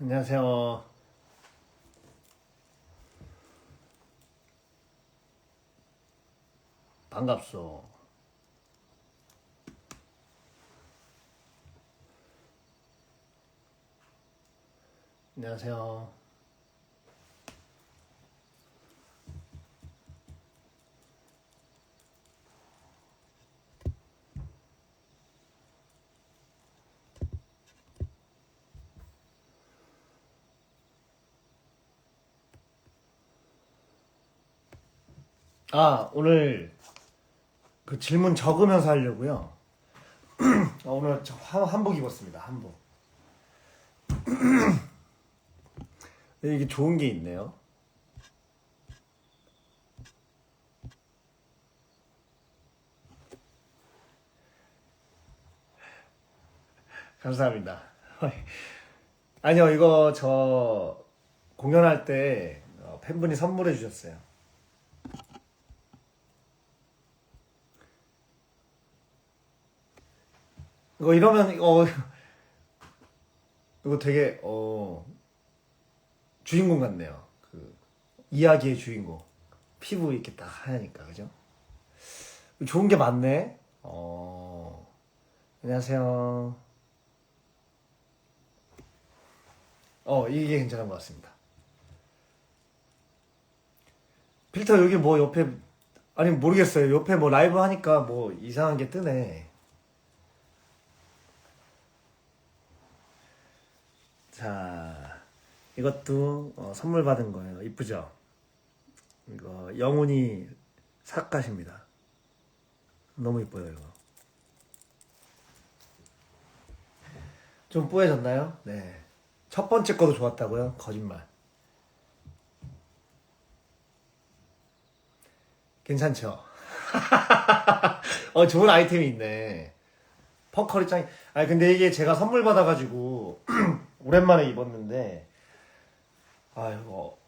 안녕하세요. 반갑소. 안녕하세요. 오늘 그 질문 적으면서 하려고요. 오늘 한복 입었습니다. 한복. 이게 좋은 게 있네요. 감사합니다. 아니요, 이거 저 공연할 때 팬분이 선물해 주셨어요. 이거 이러면 이거 되게 주인공 같네요. 그 이야기의 주인공. 피부 이렇게 딱 하얘니까 그죠? 좋은 게 많네. 안녕하세요. 이게 괜찮은 것 같습니다. 필터 여기 뭐 옆에, 아니 모르겠어요. 옆에 뭐 라이브 하니까 뭐 이상한 게 뜨네. 자, 이것도 선물 받은 거예요. 이쁘죠? 이거 영훈이 삭갓입니다. 너무 이뻐요 이거. 좀 뽀해졌나요? 네. 첫 번째 거도 좋았다고요? 거짓말. 괜찮죠? 좋은 아이템이 있네. 펑커리 짱. 아니 근데 이게 제가 선물 받아가지고 오랜만에 입었는데 이거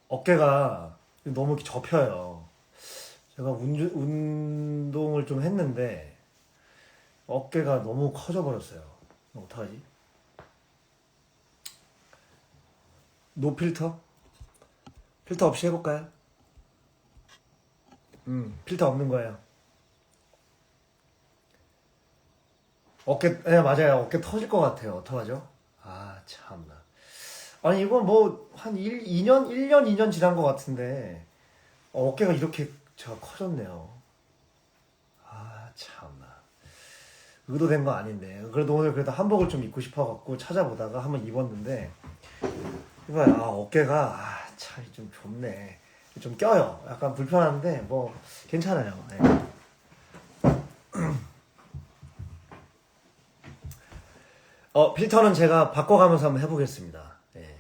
어깨가 너무 이렇게 접혀요. 제가 운동을 좀 했는데 어깨가 너무 커져 버렸어요. 어떡하지? 노 필터? 필터 없이 해볼까요? 필터 없는 거예요. 네, 맞아요. 어깨 터질 것 같아요. 어떡하죠? 참나. 아니, 이건 뭐, 한 2년, 1년, 2년 지난 것 같은데, 어깨가 이렇게 제가 커졌네요. 참나. 의도된 거 아닌데. 그래도 오늘 그래도 한복을 좀 입고 싶어갖고 찾아보다가 한번 입었는데, 이봐요. 어깨가, 참, 좀 좁네. 좀 껴요. 약간 불편한데, 뭐, 괜찮아요. 네. 필터는 제가 바꿔가면서 한번 해보겠습니다. 예.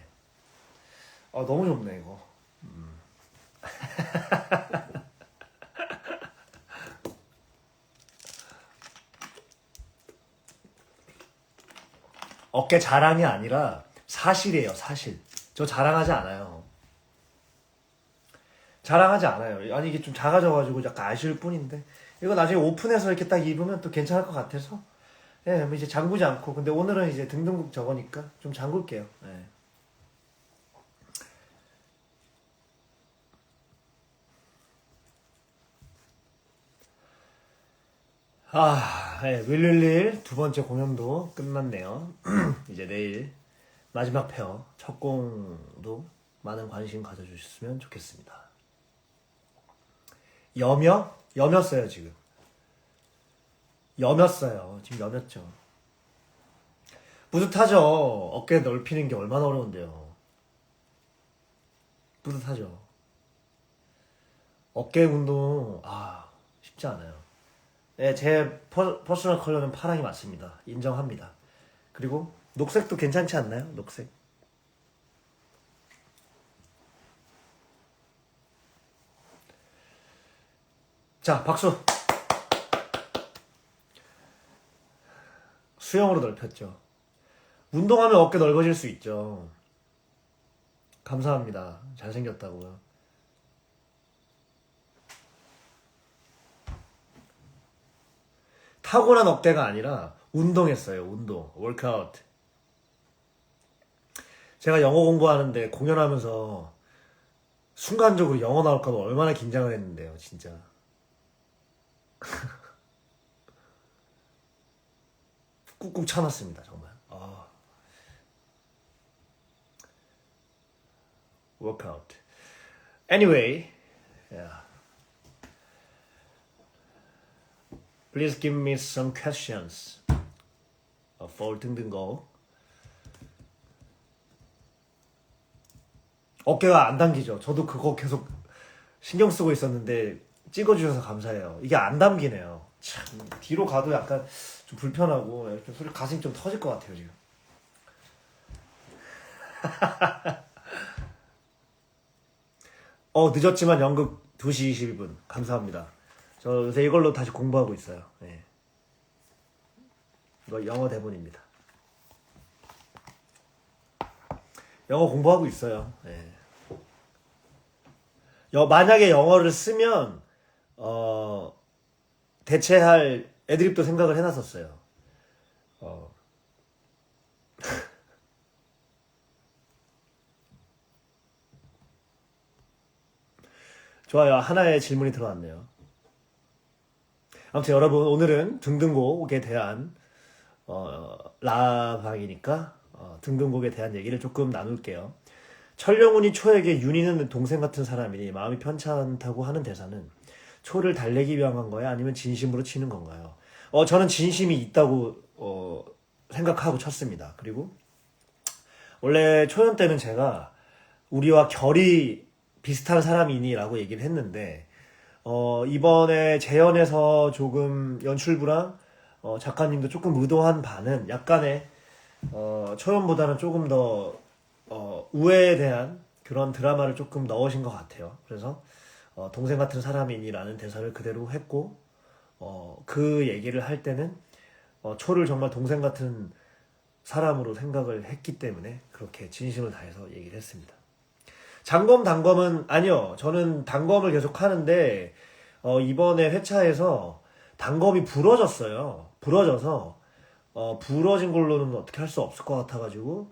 너무 좁네, 이거. 어깨 자랑이 아니라 사실이에요, 사실. 저 자랑하지 않아요. 자랑하지 않아요. 아니, 이게 좀 작아져가지고 약간 아쉬울 뿐인데. 이거 나중에 오픈해서 이렇게 딱 입으면 또 괜찮을 것 같아서. 예, 뭐 이제 잠그지 않고. 근데 오늘은 이제 등등국 저거니까 좀 잠글게요. 예. 윌윌릴 두 번째 공연도 끝났네요. 이제 내일 마지막 페어 첫 공도 많은 관심 가져주셨으면 좋겠습니다. 여몄어요 지금. 여몄어요. 지금 여몄죠. 뿌듯하죠. 어깨 넓히는 게 얼마나 어려운데요. 뿌듯하죠. 어깨 운동 쉽지 않아요. 네, 제 퍼스널 컬러는 파랑이 맞습니다. 인정합니다. 그리고 녹색도 괜찮지 않나요? 녹색. 자, 박수. 수영으로 넓혔죠. 운동하면 어깨 넓어질 수 있죠. 감사합니다. 잘생겼다고요. 타고난 어깨가 아니라 운동했어요. 운동. 월크아웃. 제가 영어 공부하는데 공연하면서 순간적으로 영어 나올까 봐 얼마나 긴장을 했는데요, 진짜. 꾹꾹 참았습니다, 정말. Workout. Anyway, yeah. Please give me some questions for 등등고. 어깨가 안 당기죠. 저도 그거 계속 신경 쓰고 있었는데 찍어주셔서 감사해요. 이게 안 당기네요. 참 뒤로 가도 약간 좀 불편하고 좀 소리 가슴이 좀 터질 것 같아요 지금. 늦었지만 연극 2시 22분 감사합니다. 저 요새 이걸로 다시 공부하고 있어요. 네. 이거 영어 대본입니다. 영어 공부하고 있어요. 네. 만약에 영어를 쓰면 대체할 애드립도 생각을 해놨었어요. 좋아요. 하나의 질문이 들어왔네요. 아무튼 여러분 오늘은 등등곡에 대한 라방이니까 등등곡에 대한 얘기를 조금 나눌게요. 철령훈이 초에게 윤희는 동생 같은 사람이니 마음이 편찮다고 하는 대사는 초를 달래기 위한 건가요? 아니면 진심으로 치는 건가요? 저는 진심이 있다고 생각하고 쳤습니다. 그리고 원래 초연 때는 제가 우리와 결이 비슷한 사람이니 라고 얘기를 했는데 이번에 재연에서 조금 연출부랑 작가님도 조금 의도한 바는 약간의 초연보다는 조금 더 우애에 대한 그런 드라마를 조금 넣으신 것 같아요. 그래서 동생 같은 사람이니라는 대사를 그대로 했고 그 얘기를 할 때는 초를 정말 동생 같은 사람으로 생각을 했기 때문에 그렇게 진심을 다해서 얘기를 했습니다. 장검 단검은 아니요. 저는 단검을 계속 하는데 이번에 회차에서 단검이 부러졌어요. 부러져서 부러진 걸로는 어떻게 할 수 없을 것 같아가지고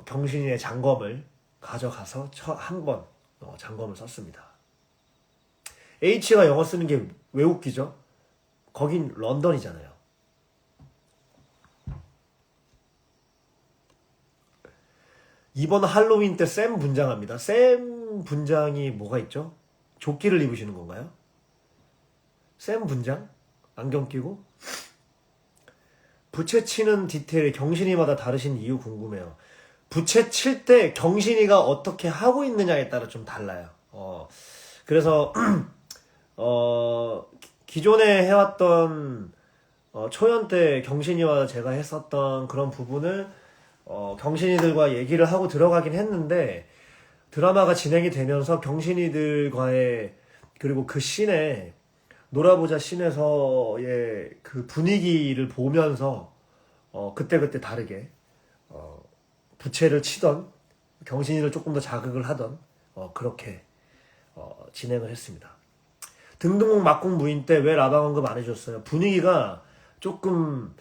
경신이의 장검을 가져가서 한 번 장검을 썼습니다. H가 영어 쓰는 게 왜 웃기죠? 거긴 런던이잖아요. 이번 할로윈 때 샘 분장합니다. 샘 분장이 뭐가 있죠? 조끼를 입으시는 건가요? 샘 분장? 안경 끼고? 부채 치는 디테일이 경신이마다 다르신 이유 궁금해요. 부채 칠 때 경신이가 어떻게 하고 있느냐에 따라 좀 달라요. 그래서 기존에 해왔던 초연 때 경신이와 제가 했었던 그런 부분을 경신이들과 얘기를 하고 들어가긴 했는데 드라마가 진행이 되면서 경신이들과의 그리고 그 씬에 놀아보자 씬에서의 그 분위기를 보면서 그때그때 다르게 부채를 치던 경신이를 조금 더 자극을 하던 그렇게 진행을 했습니다. 등등곡 막공 무인 때 왜 라방 언급 안 해줬어요? 분위기가 조금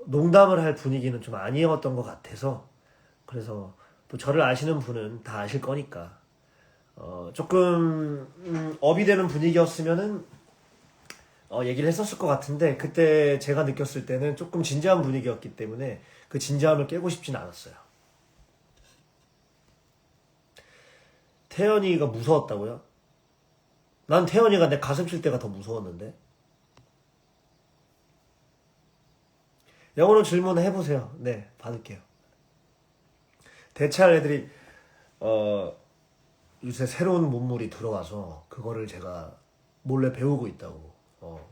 농담을 할 분위기는 좀 아니었던 것 같아서 그래서 또 저를 아시는 분은 다 아실 거니까 조금 업이 되는 분위기였으면은 얘기를 했었을 것 같은데 그때 제가 느꼈을 때는 조금 진지한 분위기였기 때문에 그 진지함을 깨고 싶진 않았어요. 태연이가 무서웠다고요? 난 태연이가 내 가슴 칠 때가 더 무서웠는데. 영어로 질문을 해보세요. 네, 받을게요. 대체할 애들이 요새 새로운 문물이 들어와서 그거를 제가 몰래 배우고 있다고.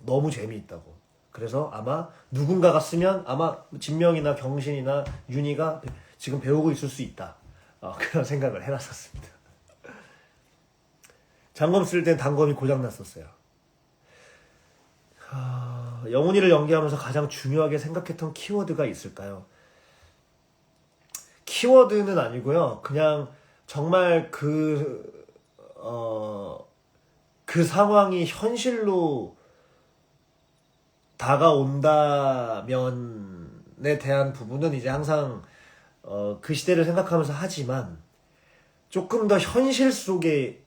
너무 재미있다고. 그래서 아마 누군가가 쓰면 아마 진명이나 경신이나 윤희가 지금 배우고 있을 수 있다. 그런 생각을 해놨었습니다. 장검 쓸 땐 단검이 고장났었어요. 영훈이를 연기하면서 가장 중요하게 생각했던 키워드가 있을까요? 키워드는 아니고요. 그냥 정말 그 상황이 현실로 다가온다면에 대한 부분은 이제 항상 그 시대를 생각하면서 하지만 조금 더 현실 속에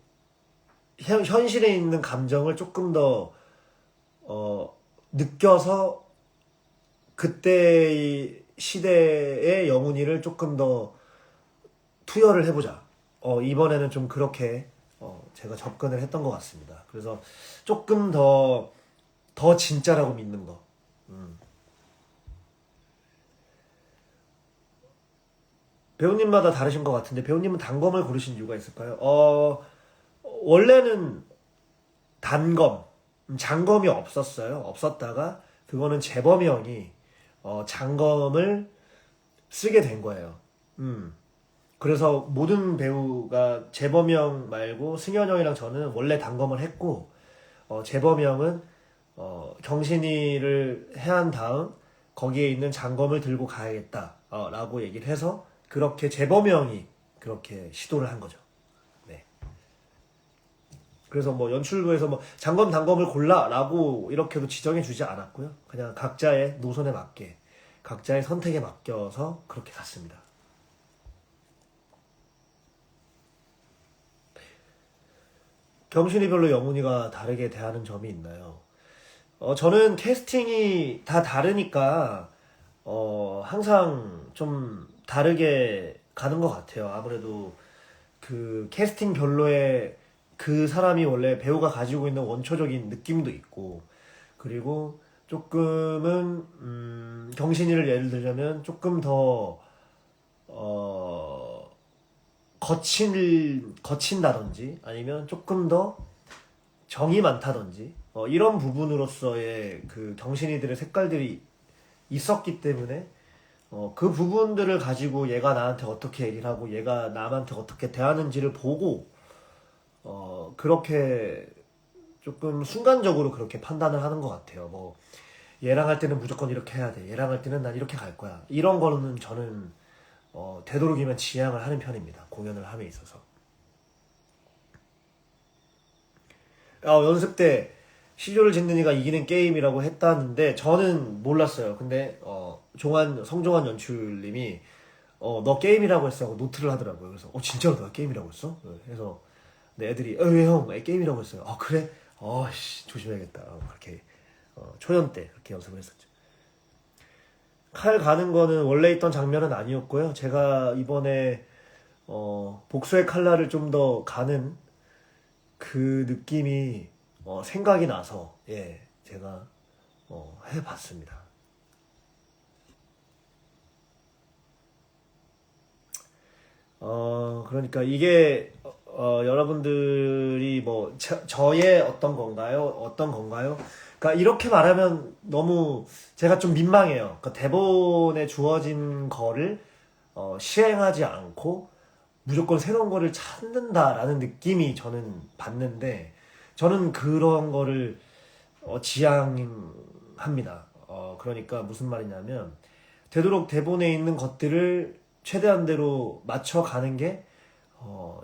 현실에 있는 감정을 조금 더 느껴서 그때의 시대의 영훈이를 조금 더 투여를 해보자. 이번에는 좀 그렇게 제가 접근을 했던 것 같습니다. 그래서 조금 더 진짜라고 믿는 거. 배우님마다 다르신 것 같은데 배우님은 단검을 고르신 이유가 있을까요? 원래는 단검, 장검이 없었어요. 없었다가 그거는 재범이 형이 장검을 쓰게 된 거예요. 그래서 모든 배우가 재범이 형 말고 승현 형이랑 저는 원래 단검을 했고 재범이 형은 경신이를 해한 다음 거기에 있는 장검을 들고 가야겠다 라고 얘기를 해서 그렇게 재범이 형이 그렇게 시도를 한 거죠. 네. 그래서 뭐 연출부에서 뭐 장검 단검을 골라라고 이렇게도 지정해 주지 않았고요. 그냥 각자의 노선에 맞게 각자의 선택에 맡겨서 그렇게 갔습니다. 경신이별로 영훈이가 다르게 대하는 점이 있나요? 저는 캐스팅이 다 다르니까 항상 좀 다르게 가는 것 같아요. 아무래도 그 캐스팅별로의 그 사람이 원래 배우가 가지고 있는 원초적인 느낌도 있고 그리고 조금은 경신이를 예를 들자면 조금 더 거친다든지 아니면 조금 더 정이 많다든지 이런 부분으로서의 그 경신이들의 색깔들이 있었기 때문에 그 부분들을 가지고 얘가 나한테 어떻게 얘기를 하고 얘가 남한테 어떻게 대하는지를 보고 그렇게 조금 순간적으로 그렇게 판단을 하는 것 같아요. 뭐 얘랑 할 때는 무조건 이렇게 해야 돼. 얘랑 할 때는 난 이렇게 갈 거야. 이런 거는 저는 되도록이면 지양을 하는 편입니다. 공연을 함에 있어서. 연습 때 시조를 짓는 이가 이기는 게임이라고 했다는데 저는 몰랐어요. 근데 성종환 연출님이 너 게임이라고 했어 하고 노트를 하더라고요. 그래서 진짜로 너가 게임이라고 했어? 그래서 네, 애들이 왜 형? 게임이라고 했어요. 그래? 씨, 조심해야겠다. 그렇게 초연 때 그렇게 연습을 했었죠. 칼 가는 거는 원래 있던 장면은 아니었고요. 제가 이번에 복수의 칼날을 좀 더 가는 그 느낌이 생각이 나서 예 제가 해봤습니다. 그러니까 이게 여러분들이 뭐 저의 어떤 건가요? 그러니까 이렇게 말하면 너무 제가 좀 민망해요. 그러니까 대본에 주어진 거를 시행하지 않고 무조건 새로운 거를 찾는다라는 느낌이 저는 받는데 저는 그런 거를 지향합니다. 그러니까 무슨 말이냐면 되도록 대본에 있는 것들을 최대한대로 맞춰가는 게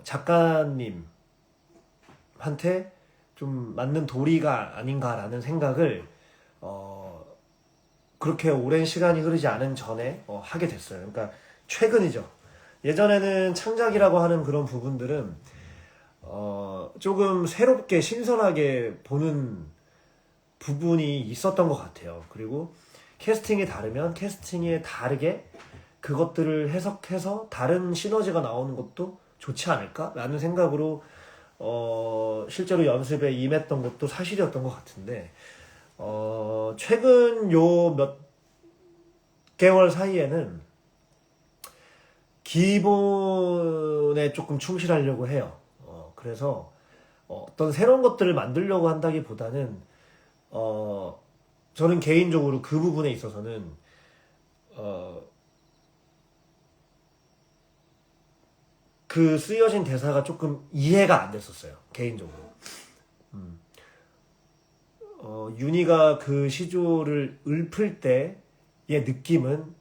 작가님한테 좀 맞는 도리가 아닌가라는 생각을 그렇게 오랜 시간이 흐르지 않은 전에 하게 됐어요. 그러니까 최근이죠. 예전에는 창작이라고 하는 그런 부분들은 조금 새롭게 신선하게 보는 부분이 있었던 것 같아요. 그리고 캐스팅이 다르면 캐스팅에 다르게 그것들을 해석해서 다른 시너지가 나오는 것도 좋지 않을까라는 생각으로 실제로 연습에 임했던 것도 사실이었던 것 같은데 최근 요 몇 개월 사이에는 기본에 조금 충실하려고 해요. 그래서 어떤 새로운 것들을 만들려고 한다기보다는 저는 개인적으로 그 부분에 있어서는 그 쓰여진 대사가 조금 이해가 안 됐었어요. 개인적으로. 윤희가 그 시조를 읊을 때의 느낌은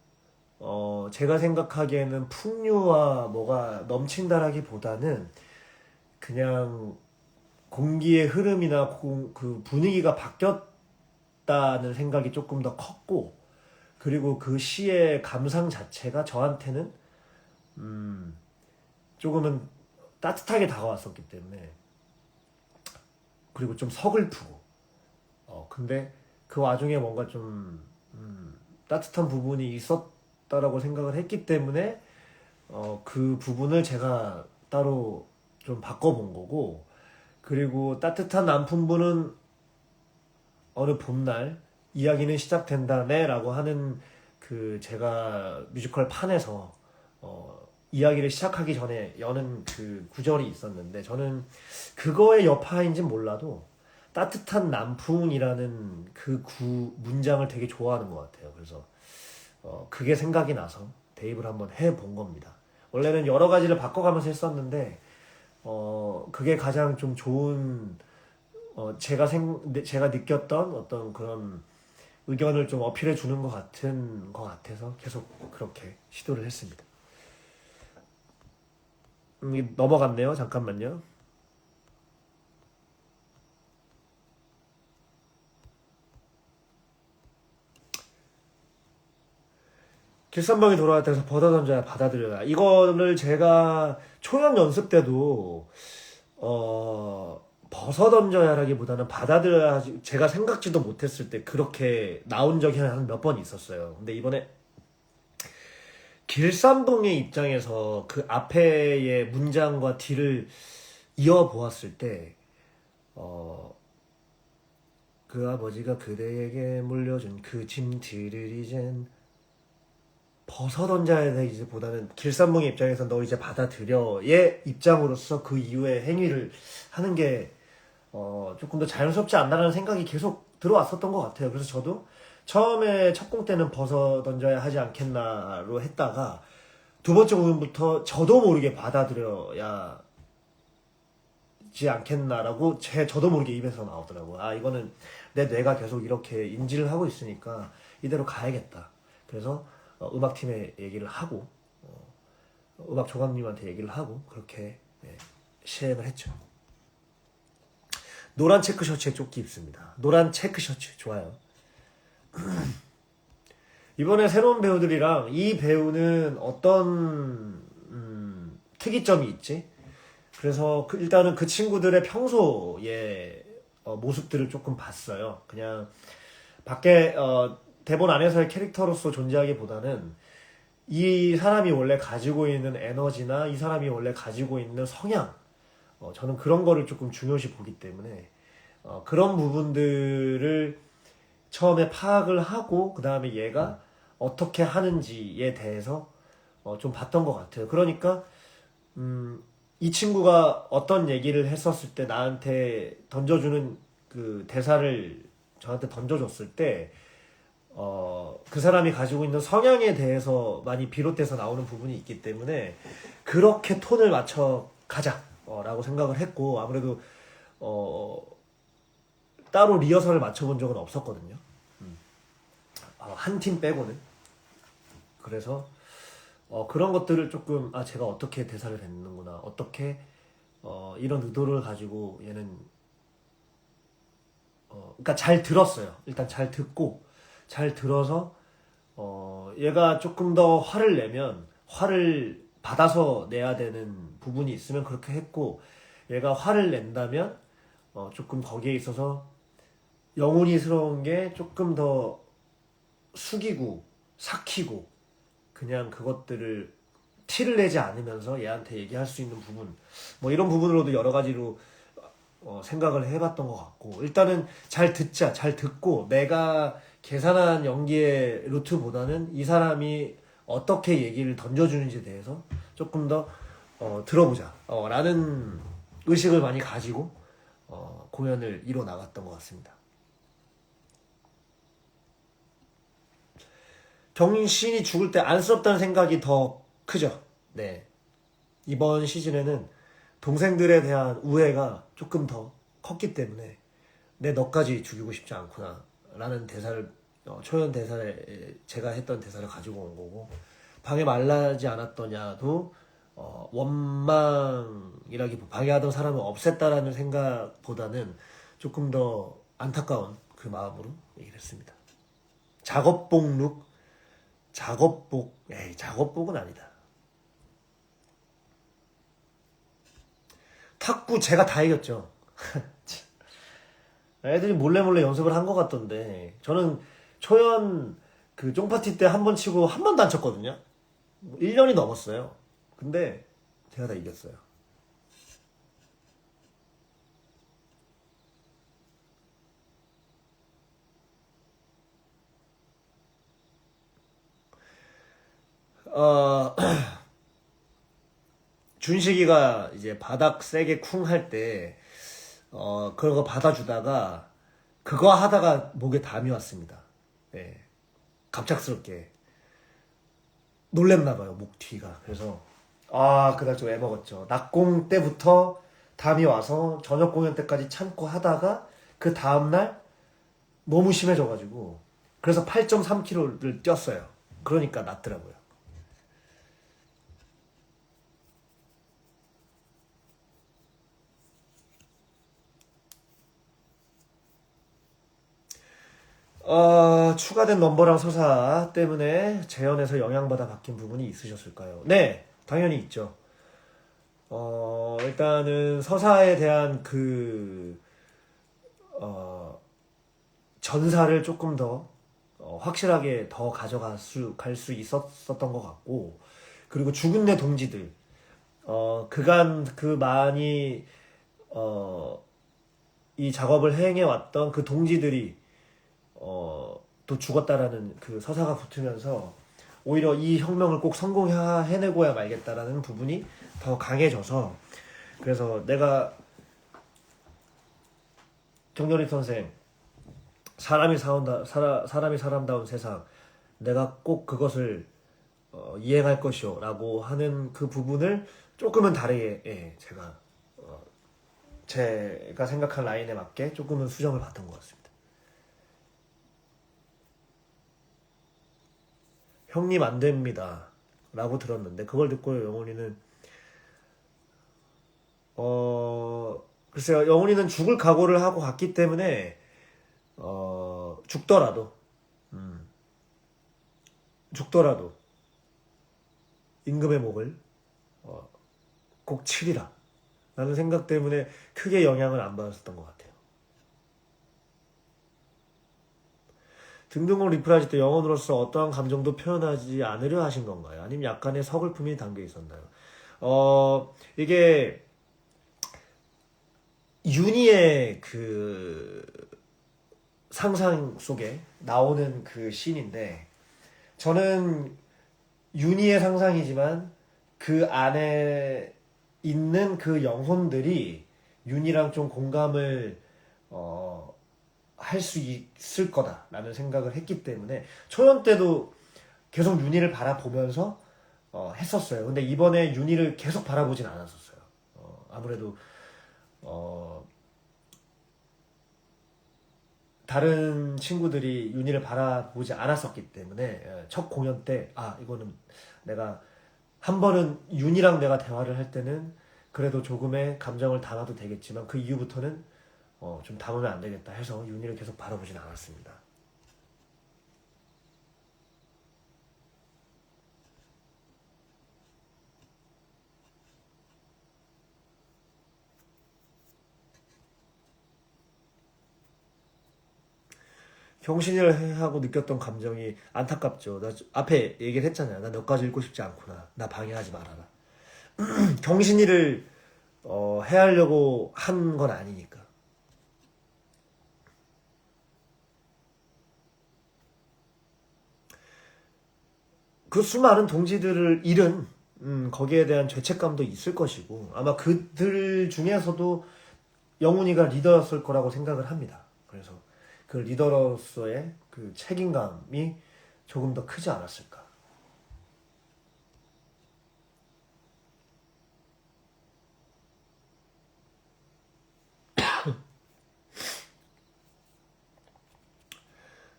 제가 생각하기에는 풍류와 뭐가 넘친다라기보다는 그냥 공기의 흐름이나 그 분위기가 바뀌었다는 생각이 조금 더 컸고 그리고 그 시의 감상 자체가 저한테는 조금은 따뜻하게 다가왔었기 때문에, 그리고 좀 서글프고, 근데 그 와중에 뭔가 좀 따뜻한 부분이 있었다라고 생각을 했기 때문에 그 부분을 제가 따로 좀 바꿔본 거고, 그리고 따뜻한 남품부는 어느 봄날 이야기는 시작된다네 라고 하는 그 제가 뮤지컬 판에서 이야기를 시작하기 전에 여는 그 구절이 있었는데, 저는 그거의 여파인진 몰라도 따뜻한 남풍이라는 그 문장을 되게 좋아하는 것 같아요. 그래서 그게 생각이 나서 대입을 한번 해본 겁니다. 원래는 여러 가지를 바꿔가면서 했었는데 그게 가장 좀 좋은, 제가 느꼈던 어떤 그런 의견을 좀 어필해 주는 것 같아서 계속 그렇게 시도를 했습니다. 넘어갔네요. 잠깐만요. 길쌈방이 돌아왔다해서 벗어 던져야 받아들여야. 이거를 제가 초연 연습 때도 벗어 던져야라기보다는 받아들여야, 제가 생각지도 못했을 때 그렇게 나온 적이 한 몇 번 있었어요. 근데 이번에 길쌈동의 입장에서 그 앞에의 문장과 뒤를 이어 보았을 때, 그 아버지가 그대에게 물려준 그 짐들을 이젠 벗어 던져야 돼 이제 보다는, 길쌈봉의 입장에서 너 이제 받아들여의 입장으로서 그 이후의 행위를 하는 게 조금 더 자연스럽지 않나라는 생각이 계속 들어왔었던 것 같아요. 그래서 저도 처음에 첫 공 때는 벗어 던져야 하지 않겠나로 했다가 두 번째 공연부터 저도 모르게 받아들여야 지 않겠나라고 저도 모르게 입에서 나오더라고요. 아, 이거는 내 뇌가 계속 이렇게 인지를 하고 있으니까 이대로 가야겠다. 그래서 음악팀에 얘기를 하고 음악 조감님한테 얘기를 하고 그렇게 시행을 했죠. 노란 체크 셔츠에 조끼 입습니다. 노란 체크 셔츠 좋아요. 이번에 새로운 배우들이랑, 이 배우는 어떤 특이점이 있지? 그래서 일단은 그 친구들의 평소의 모습들을 조금 봤어요. 그냥 밖에 대본 안에서의 캐릭터로서 존재하기보다는 이 사람이 원래 가지고 있는 에너지나 이 사람이 원래 가지고 있는 성향, 저는 그런 거를 조금 중요시 보기 때문에 그런 부분들을 처음에 파악을 하고 그 다음에 얘가 어떻게 하는지에 대해서 좀 봤던 것 같아요. 그러니까 이 친구가 어떤 얘기를 했었을 때 나한테 던져주는 그 대사를 저한테 던져줬을 때 그 사람이 가지고 있는 성향에 대해서 많이 비롯돼서 나오는 부분이 있기 때문에 그렇게 톤을 맞춰 가자 라고 생각을 했고, 아무래도 따로 리허설을 맞춰본 적은 없었거든요. 한 팀 빼고는. 그래서 그런 것들을 조금 제가 어떻게 대사를 뱉는구나, 어떻게 이런 의도를 가지고 얘는 그러니까 잘 들었어요. 일단 잘 듣고 잘 들어서 얘가 조금 더 화를 내면 화를 받아서 내야 되는 부분이 있으면 그렇게 했고, 얘가 화를 낸다면 조금 거기에 있어서 영혼이스러운 게 조금 더 숙이고 삭히고 그냥 그것들을 티를 내지 않으면서 얘한테 얘기할 수 있는 부분, 뭐 이런 부분으로도 여러 가지로 생각을 해봤던 것 같고, 일단은 잘 듣자, 잘 듣고 내가 계산한 연기의 루트보다는 이 사람이 어떻게 얘기를 던져주는지에 대해서 조금 더 들어보자 라는 의식을 많이 가지고 공연을 이뤄 나갔던 것 같습니다. 경신이 죽을 때 안쓰럽다는 생각이 더 크죠. 네. 이번 시즌에는 동생들에 대한 우애가 조금 더 컸기 때문에 내 너까지 죽이고 싶지 않구나 라는 대사를, 초연 대사에 제가 했던 대사를 가지고 온 거고, 방해 말라지 않았더냐도 방해하던 사람을 없앴다라는 생각보다는 조금 더 안타까운 그 마음으로 얘기를 했습니다. 작업복 룩, 작업복은 아니다. 탁구 제가 다 이겼죠. 애들이 몰래 몰래 연습을 한 것 같던데 저는 초연 그 쫑파티 때 한 번 치고 한 번도 안 쳤거든요. 1년이 넘었어요. 근데 제가 다 이겼어요. 어, 준식이가 이제 바닥 세게 쿵 할 때, 그거 받아주다가, 그거 하다가 목에 담이 왔습니다. 예. 갑작스럽게. 놀랬나봐요, 목 뒤가. 그래서, 그날 좀 애먹었죠. 낙공 때부터 담이 와서 저녁 공연 때까지 참고 하다가, 그 다음날 너무 심해져가지고, 그래서 8.3kg를 뛰었어요. 그러니까 낫더라고요. 추가된 넘버랑 서사 때문에 재연에서 영향받아 바뀐 부분이 있으셨을까요? 네, 당연히 있죠. 일단은 서사에 대한 어, 전사를 조금 더 확실하게 더 갈 수 있었던 것 같고, 그리고 죽은 내 동지들, 그간 그 많이, 어, 이 작업을 행해왔던 그 동지들이 또 죽었다라는 그 서사가 붙으면서 오히려 이 혁명을 꼭 성공해내고야 말겠다라는 부분이 더 강해져서 그래서 내가 정렬이 선생 사람이 사람다운 세상 내가 꼭 그것을 이행할 것이오 라고 하는 그 부분을 조금은 다르게 제가 생각한 라인에 맞게 조금은 수정을 받은 것 같습니다. 형님 안 됩니다. 라고 들었는데, 그걸 듣고 영훈이는, 글쎄요, 영훈이는 죽을 각오를 하고 갔기 때문에, 죽더라도, 음, 죽더라도, 임금의 목을, 어, 꼭 치리라. 라는 생각 때문에 크게 영향을 안 받았었던 것 같아요. 등등곡 리플하실 때 영혼으로서 어떠한 감정도 표현하지 않으려 하신 건가요? 아니면 약간의 서글픔이 담겨 있었나요? 이게 윤희의 그 상상 속에 나오는 그 씬인데 저는 윤희의 상상이지만 그 안에 있는 그 영혼들이 윤희랑 좀 공감을 할 수 있을 거다라는 생각을 했기 때문에 초연 때도 계속 윤희를 바라보면서 했었어요. 근데 이번에 윤희를 계속 바라보진 않았었어요. 아무래도 다른 친구들이 윤희를 바라보지 않았었기 때문에 첫 공연 때 이거는 내가 한 번은 윤희랑 내가 대화를 할 때는 그래도 조금의 감정을 담아도 되겠지만 그 이후부터는 좀 담으면 안 되겠다 해서 윤희를 계속 바라보진 않았습니다. 경신을 하고 느꼈던 감정이 안타깝죠. 나 앞에 얘기를 했잖아요. 나 너까지 읽고 싶지 않구나. 나 방해하지 말아라. 경신이를 해하려고 한 건 아니니까. 그 수많은 동지들을 잃은 거기에 대한 죄책감도 있을 것이고 아마 그들 중에서도 영훈이가 리더였을 거라고 생각을 합니다. 그래서 그 리더로서의 그 책임감이 조금 더 크지 않았을까.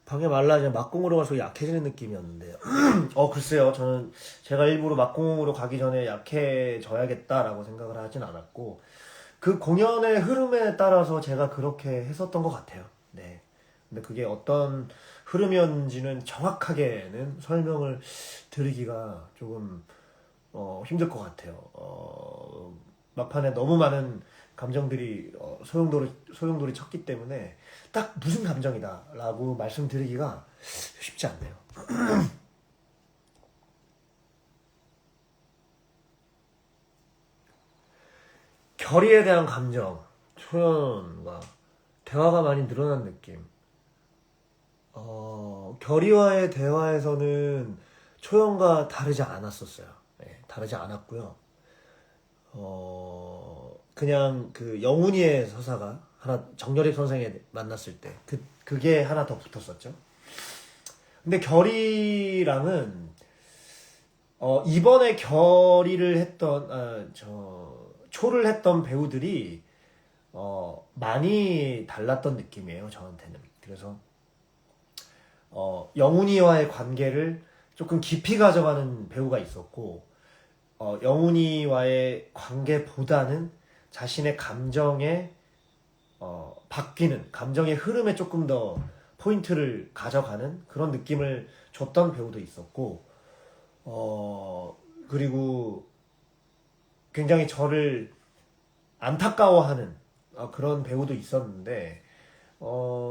방해 말라 이제 막공으로 갈수록 약해지는 느낌이었는데요. 글쎄요. 저는 제가 일부러 막공으로 가기 전에 약해져야겠다라고 생각을 하진 않았고 그 공연의 흐름에 따라서 제가 그렇게 했었던 것 같아요. 네. 근데 그게 어떤 흐름이었는지는 정확하게는 설명을 드리기가 조금 힘들 것 같아요. 막판에 너무 많은 감정들이 소용돌이 쳤기 때문에 딱 무슨 감정이다라고 말씀드리기가 쉽지 않네요. 결의에 대한 감정, 초연과 대화가 많이 늘어난 느낌. 결의와의 대화에서는 초연과 다르지 않았었어요. 네, 다르지 않았고요. 그냥 그 영훈이의 서사가 하나 정열입 선생에 만났을 때 그게 하나 더 붙었었죠. 근데 결의랑은 이번에 결의를 했던 초를 했던 배우들이 많이 달랐던 느낌이에요, 저한테는. 그래서 영훈이와의 관계를 조금 깊이 가져가는 배우가 있었고, 영훈이와의 관계보다는 자신의 감정에 바뀌는 감정의 흐름에 조금 더 포인트를 가져가는 그런 느낌을 줬던 배우도 있었고, 그리고 굉장히 저를 안타까워하는 그런 배우도 있었는데,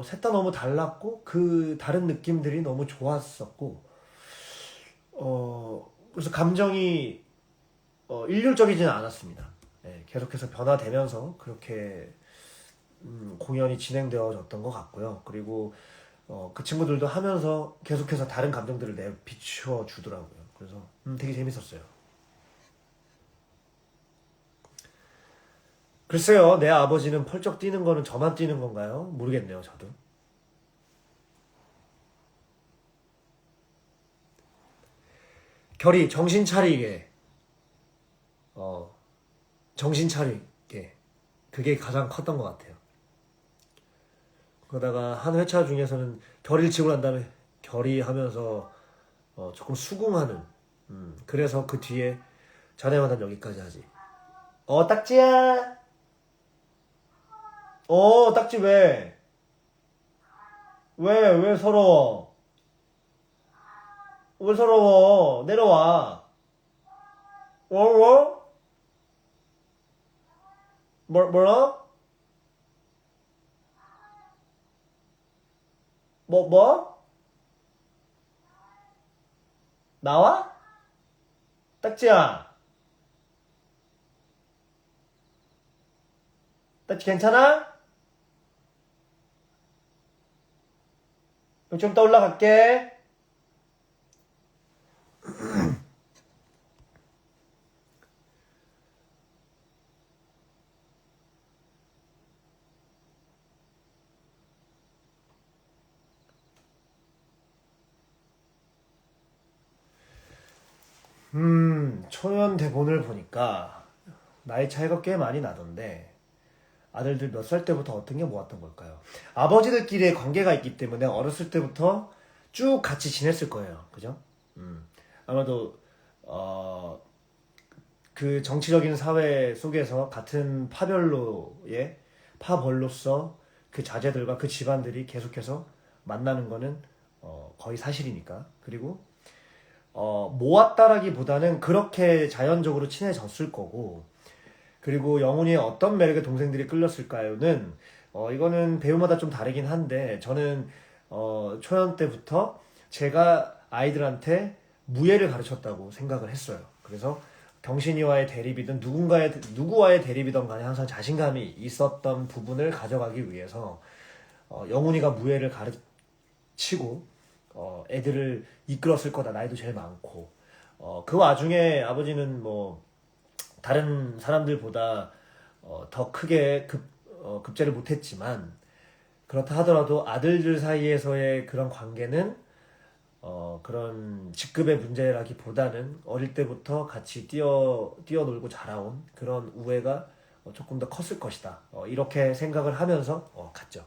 셋 다 너무 달랐고 그 다른 느낌들이 너무 좋았었고, 그래서 감정이 일률적이지는 않았습니다. 네, 계속해서 변화되면서 그렇게 공연이 진행되어졌던 것 같고요. 그리고 그 친구들도 하면서 계속해서 다른 감정들을 비추어 주더라고요. 그래서 되게 재밌었어요. 글쎄요, 내 아버지는 펄쩍 뛰는 거는 저만 뛰는 건가요? 모르겠네요, 저도. 결이 정신 차리게, 정신 차리게. 그게 가장 컸던 것 같아요. 그러다가 한 회차 중에서는 결의를 치고 난 다음에 결의 하면서 조금 수긍하는, 그래서 그 뒤에 자네와 난 여기까지 하지. 딱지야. 딱지 왜? 왜 서러워? 왜 서러워? 내려와. 뭐? 뭐라? 뭐? 나와? 딱지야. 딱지 괜찮아? 그럼 좀 이따 올라갈게. 초연 대본을 보니까 나이 차이가 꽤 많이 나던데, 아들들 몇 살 때부터 어떤 게 모았던 걸까요? 아버지들끼리의 관계가 있기 때문에 어렸을 때부터 쭉 같이 지냈을 거예요. 그죠? 아마도 그 정치적인 사회 속에서 같은 파벌로서 그 자제들과 그 집안들이 계속해서 만나는 거는 거의 사실이니까. 그리고 모았다라기보다는 그렇게 자연적으로 친해졌을 거고, 그리고 영훈이의 어떤 매력에 동생들이 끌렸을까요는 이거는 배우마다 좀 다르긴 한데, 저는 초연 때부터 제가 아이들한테 무예를 가르쳤다고 생각을 했어요. 그래서 경신이와의 대립이든 누구와의 대립이든 간에 항상 자신감이 있었던 부분을 가져가기 위해서 영훈이가 무예를 가르치고 애들을 이끌었을 거다. 나이도 제일 많고, 그 와중에 아버지는 뭐 다른 사람들보다 더 크게 급제를 못했지만, 그렇다 하더라도 아들들 사이에서의 그런 관계는 그런 직급의 문제라기보다는 어릴 때부터 같이 뛰어놀고 자라온 그런 우애가 조금 더 컸을 것이다. 이렇게 생각을 하면서 갔죠.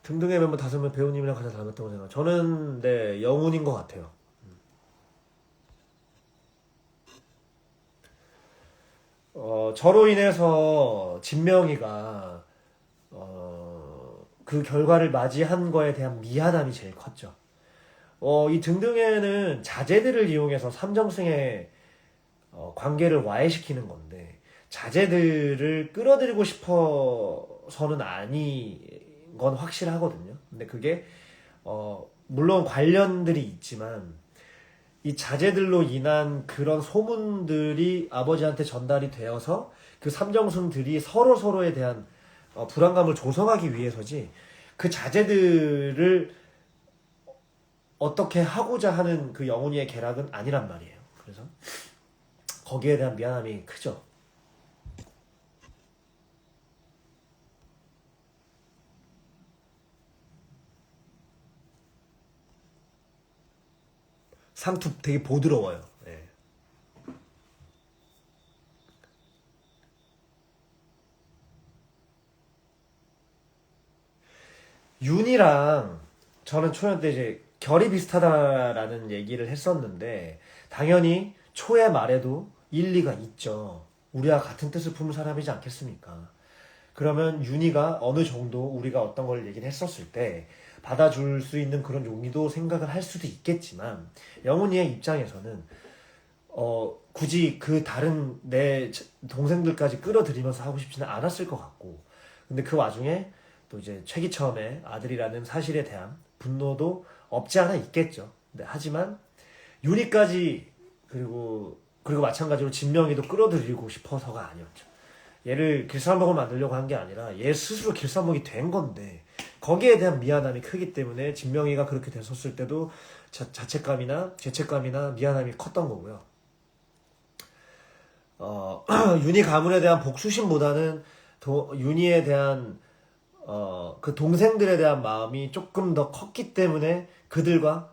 등등의 멤버 5명 배우님이랑 가장 닮았다고 생각. 저는 네, 영훈인 것 같아요. 저로 인해서 진명이가 그 결과를 맞이한 거에 대한 미안함이 제일 컸죠. 이 등등에는 자제들을 이용해서 삼정승에 관계를 와해시키는 건데 자제들을 끌어들이고 싶어서는 아닌 건 확실하거든요. 근데 그게 물론 관련들이 있지만 이 자제들로 인한 그런 소문들이 아버지한테 전달이 되어서 그 삼정승들이 서로 서로에 대한 불안감을 조성하기 위해서지 그 자제들을 어떻게 하고자 하는 그 영훈이의 계략은 아니란 말이에요. 그래서 거기에 대한 미안함이 크죠. 상투 되게 보드러워요. 예. 윤이랑 저는 초연 때 이제 결이 비슷하다라는 얘기를 했었는데 당연히 초의 말에도 일리가 있죠. 우리와 같은 뜻을 품은 사람이지 않겠습니까? 그러면 윤희가 어느 정도 우리가 어떤 걸 얘기를 했었을 때 받아줄 수 있는 그런 용의도 생각을 할 수도 있겠지만 영훈이의 입장에서는 굳이 그 다른 내 동생들까지 끌어들이면서 하고 싶지는 않았을 것 같고 근데 그 와중에 또 이제 최기첨의 아들이라는 사실에 대한 분노도 없지 않아 있겠죠. 근데 하지만 윤희까지 그리고 마찬가지로 진명이도 끌어들이고 싶어서가 아니었죠. 얘를 길쌈목을 만들려고 한 게 아니라 얘 스스로 길쌈목이 된 건데 거기에 대한 미안함이 크기 때문에 진명이가 그렇게 됐었을 때도 자책감이나 죄책감이나 미안함이 컸던 거고요. 윤희 가문에 대한 복수심보다는 윤희에 대한 그 동생들에 대한 마음이 조금 더 컸기 때문에 그들과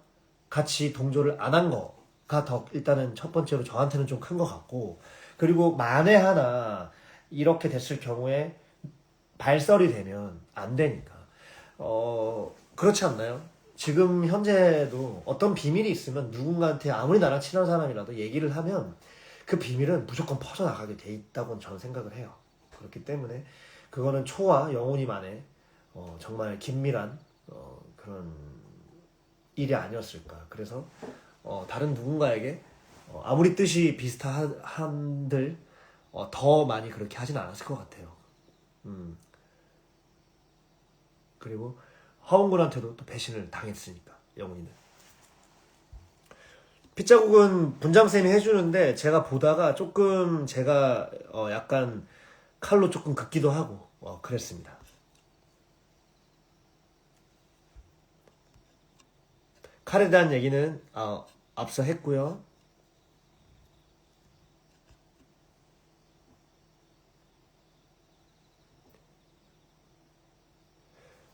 같이 동조를 안 한 거가 더 일단은 첫 번째로 저한테는 좀 큰 것 같고 그리고 만에 하나 이렇게 됐을 경우에 발설이 되면 안 되니까 그렇지 않나요? 지금 현재도 어떤 비밀이 있으면 누군가한테 아무리 나랑 친한 사람이라도 얘기를 하면 그 비밀은 무조건 퍼져나가게 돼 있다고 저는 생각을 해요. 그렇기 때문에 그거는 초와 영혼이만의 정말 긴밀한 그런 일이 아니었을까. 그래서 다른 누군가에게 아무리 뜻이 비슷한들 더 많이 그렇게 하진 않았을 것 같아요. 그리고 허은군한테도 또 배신을 당했으니까 영훈이는. 핏자국은 분장쌤이 해주는데 제가 보다가 조금 제가 약간 칼로 조금 긋기도 하고 그랬습니다. 칼에 대한 얘기는 앞서 했고요.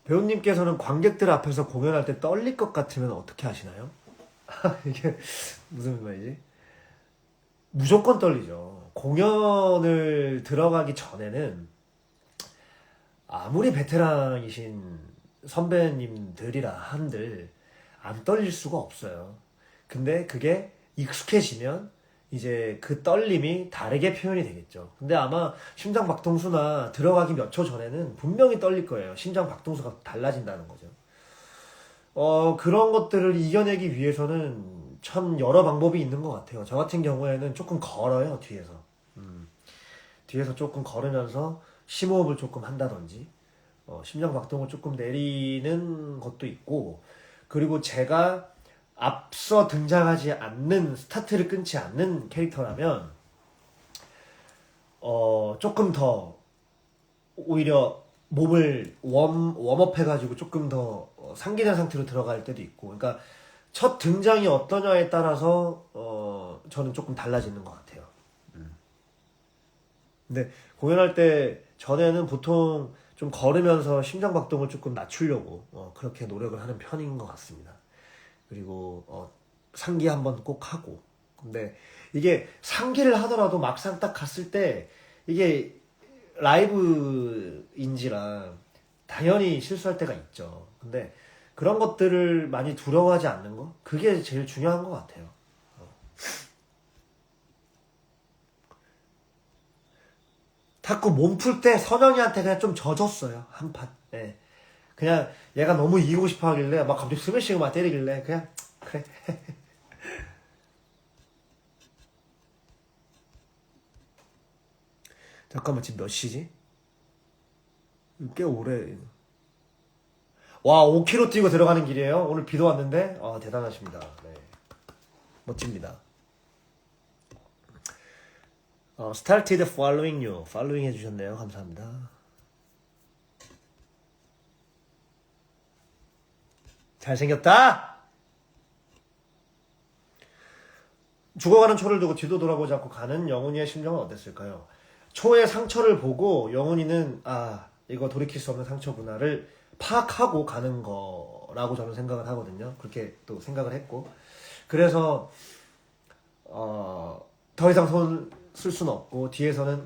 배우님께서는 관객들 앞에서 공연할 때 떨릴 것 같으면 어떻게 하시나요? 이게 무슨 말이지? 무조건 떨리죠. 공연을 들어가기 전에는 아무리 베테랑이신 선배님들이라 한들 안 떨릴 수가 없어요. 근데 그게 익숙해지면 이제 그 떨림이 다르게 표현이 되겠죠. 근데 아마 심장 박동수나 들어가기 몇 초 전에는 분명히 떨릴 거예요. 심장 박동수가 달라진다는 거죠. 그런 것들을 이겨내기 위해서는 참 여러 방법이 있는 것 같아요. 저 같은 경우에는 조금 걸어요, 뒤에서. 뒤에서 조금 걸으면서 심호흡을 조금 한다든지, 심장 박동을 조금 내리는 것도 있고, 그리고 제가 앞서 등장하지 않는, 스타트를 끊지 않는 캐릭터라면, 조금 더, 오히려 몸을 웜업 해가지고 조금 더 상기된 상태로 들어갈 때도 있고, 그러니까 첫 등장이 어떠냐에 따라서, 저는 조금 달라지는 것 같아요. 근데 공연할 때 전에는 보통 좀 걸으면서 심장박동을 조금 낮추려고 그렇게 노력을 하는 편인 것 같습니다. 그리고 상기 한번 꼭 하고 근데 이게 상기를 하더라도 막상 딱 갔을 때 이게 라이브인지라 당연히 실수할 때가 있죠. 근데 그런 것들을 많이 두려워하지 않는 거 그게 제일 중요한 것 같아요. 자꾸 몸 풀 때 선영이한테 그냥 좀 져줬어요. 한 판. 예. 그냥 얘가 너무 이기고 싶어 하길래 막 갑자기 스매싱을 막 때리길래 그냥 그래. 잠깐만, 지금 몇 시지? 꽤 오래. 와, 5km 뛰고 들어가는 길이에요? 오늘 비도 왔는데? 아, 대단하십니다. 네. 멋집니다. started following you. following 해주셨네요. 감사합니다. 잘생겼다! 죽어가는 초를 두고 뒤도 돌아보지 않고 가는 영훈이의 심정은 어땠을까요? 초의 상처를 보고 영훈이는 이거 돌이킬 수 없는 상처구나를 파악하고 가는 거라고 저는 생각을 하거든요. 그렇게 또 생각을 했고, 그래서 더 이상 손 쓸 수는 없고 뒤에서는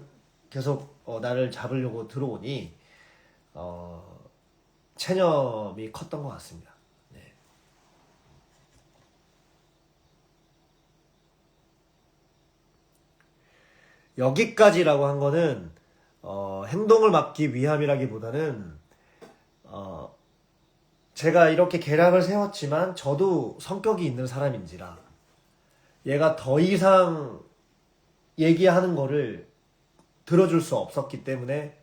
계속 나를 잡으려고 들어오니 체념이 컸던 것 같습니다. 네. 여기까지라고 한 거는 행동을 막기 위함이라기보다는 제가 이렇게 계략을 세웠지만 저도 성격이 있는 사람인지라 얘가 더 이상 얘기하는 거를 들어줄 수 없었기 때문에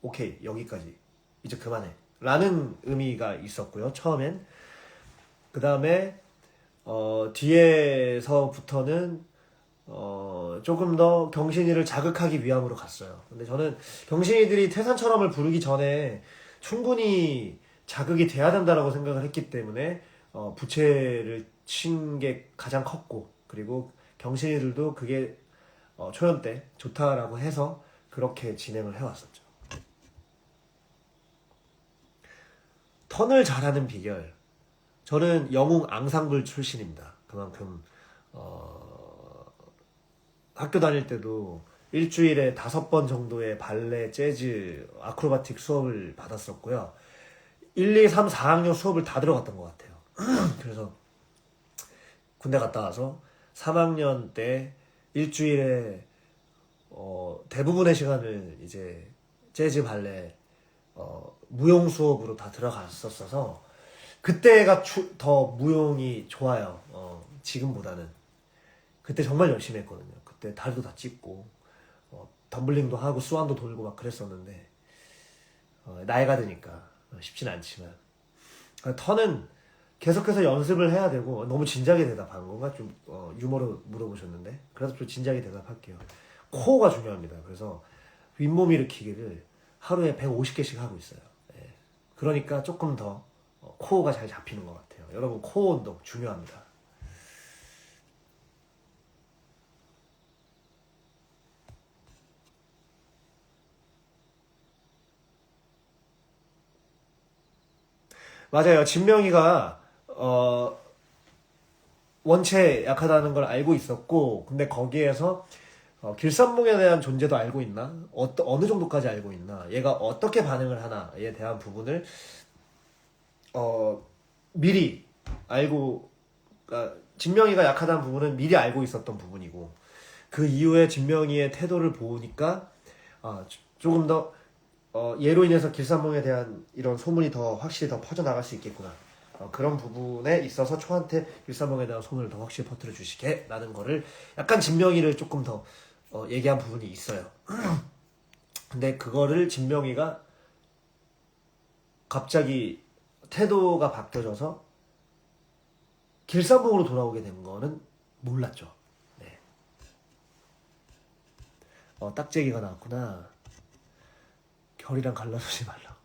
오케이, 여기까지, 이제 그만해 라는 의미가 있었고요, 처음엔. 그 다음에 뒤에서부터는 조금 더 경신이를 자극하기 위함으로 갔어요. 근데 저는 경신이들이 태산처럼을 부르기 전에 충분히 자극이 돼야 된다라고 생각을 했기 때문에 부채를 친 게 가장 컸고, 그리고 경신이들도 그게 초연 때 좋다라고 해서 그렇게 진행을 해왔었죠. 턴을 잘하는 비결, 저는 영웅 앙상블 출신입니다. 그만큼 학교 다닐 때도 일주일에 5번 정도의 발레, 재즈, 아크로바틱 수업을 받았었고요. 1, 2, 3, 4학년 수업을 다 들어갔던 것 같아요. 그래서 군대 갔다 와서 3학년 때 일주일에 대부분의 시간을 이제 재즈, 발레, 무용 수업으로 다 들어갔었어서 그때가 더 무용이 좋아요. 지금보다는. 그때 정말 열심히 했거든요. 그때 다리도 다 찢고 덤블링도 하고 수완도 돌고 막 그랬었는데 나이가 드니까 쉽진 않지만, 턴은 계속해서 연습을 해야 되고. 너무 진지하게 대답한 건가? 좀 유머로 물어보셨는데 그래서 좀 진지하게 대답할게요. 코어가 중요합니다. 그래서 윗몸 일으키기를 하루에 150개씩 하고 있어요. 예. 그러니까 조금 더 코어가 잘 잡히는 것 같아요. 여러분, 코어 운동 중요합니다. 맞아요. 진명이가 원체 약하다는 걸 알고 있었고, 근데 거기에서 길산몽에 대한 존재도 알고 있나? 어느 정도까지 알고 있나? 얘가 어떻게 반응을 하나에 대한 부분을 미리 알고, 진명이가 약하다는 부분은 미리 알고 있었던 부분이고, 그 이후에 진명이의 태도를 보니까 조금 더 얘로 인해서 길산몽에 대한 이런 소문이 더 확실히 더 퍼져나갈 수 있겠구나. 그런 부분에 있어서 초한테 길산몽에 대한 소문을 더 확실히 퍼뜨려 주시게 라는 거를 약간 진명이를 조금 더 얘기한 부분이 있어요. 근데 그거를 진명이가 갑자기 태도가 바뀌어져서 길산몽으로 돌아오게 된 거는 몰랐죠. 네. 딱재기가 나왔구나. 결이랑 갈라서지 말라.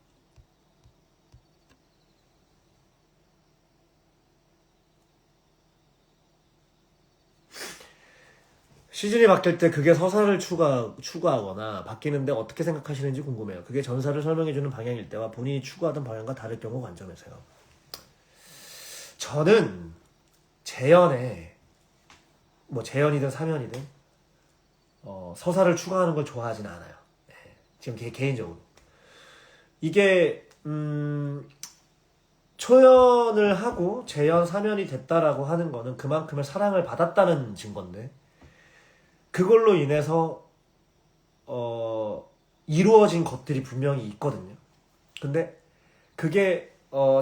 시즌이 바뀔 때 그게 서사를 추구하거나 바뀌는데 어떻게 생각하시는지 궁금해요. 그게 전사를 설명해주는 방향일 때와 본인이 추구하던 방향과 다를 경우 관점에서요. 저는 재연에 재연이든 사면이든 서사를 추구하는 걸 좋아하진 않아요. 네. 지금 개인적으로 이게 초연을 하고 재연 사면이 됐다라고 하는 거는 그만큼의 사랑을 받았다는 증거인데, 그걸로 인해서 이루어진 것들이 분명히 있거든요. 근데 그게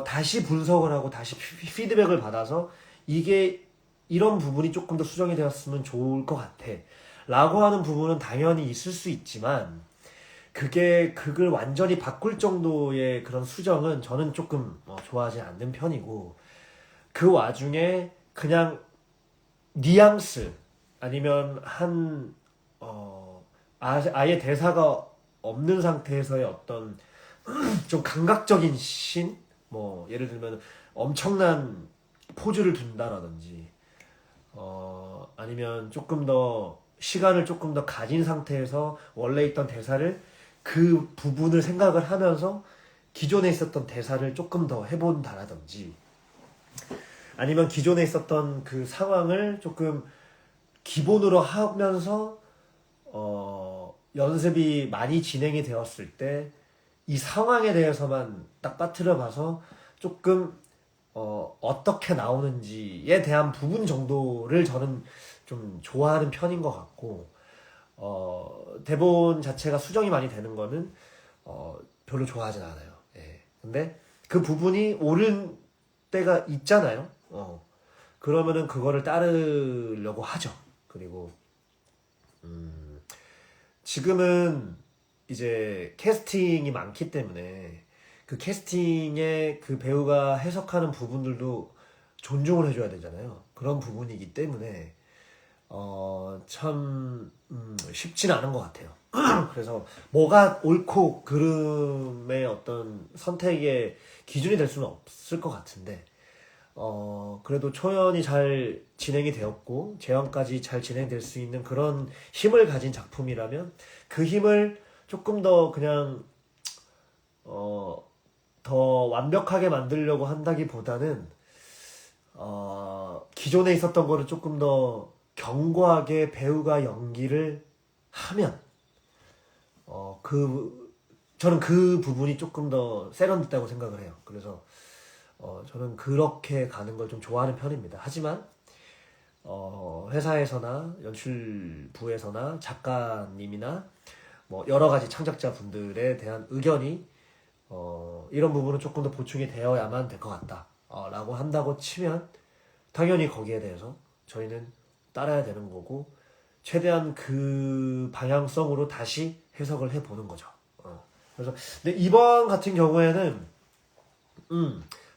다시 분석을 하고 다시 피드백을 받아서 이게 이런 부분이 조금 더 수정이 되었으면 좋을 것 같아 라고 하는 부분은 당연히 있을 수 있지만 그게 극을 완전히 바꿀 정도의 그런 수정은 저는 조금 좋아하지 않는 편이고, 그 와중에 그냥 뉘앙스 아니면 아예 대사가 없는 상태에서의 어떤 좀 감각적인 신, 뭐 예를 들면 엄청난 포즈를 둔다라든지 아니면 조금 더 시간을 조금 더 가진 상태에서 원래 있던 대사를 그 부분을 생각을 하면서 기존에 있었던 대사를 조금 더 해본다라든지, 아니면 기존에 있었던 그 상황을 조금 기본으로 하면서 연습이 많이 진행이 되었을 때 이 상황에 대해서만 딱 빠뜨려 봐서 조금 어떻게 나오는지에 대한 부분 정도를 저는 좀 좋아하는 편인 것 같고, 대본 자체가 수정이 많이 되는 거는 별로 좋아하진 않아요. 예. 근데 그 부분이 옳은 때가 있잖아요. 그러면은 그거를 따르려고 하죠. 그리고 지금은 이제 캐스팅이 많기 때문에 그 캐스팅에 그 배우가 해석하는 부분들도 존중을 해줘야 되잖아요. 그런 부분이기 때문에 참 쉽지는 않은 것 같아요. 그래서 뭐가 옳고 그름의 어떤 선택의 기준이 될 수는 없을 것 같은데, 그래도 초연이 잘 진행이 되었고 재현까지 잘 진행될 수 있는 그런 힘을 가진 작품이라면 그 힘을 조금 더 그냥 더 완벽하게 만들려고 한다기보다는 기존에 있었던 거를 조금 더 견고하게 배우가 연기를 하면 저는 그 부분이 조금 더 세련됐다고 생각을 해요. 그래서 저는 그렇게 가는 걸 좀 좋아하는 편입니다. 하지만 회사에서나 연출부에서나 작가님이나 뭐 여러 가지 창작자 분들에 대한 의견이 이런 부분은 조금 더 보충이 되어야만 될 것 같다 라고 한다고 치면 당연히 거기에 대해서 저희는 따라야 되는 거고, 최대한 그 방향성으로 다시 해석을 해보는 거죠. 그래서 근데 이번 같은 경우에는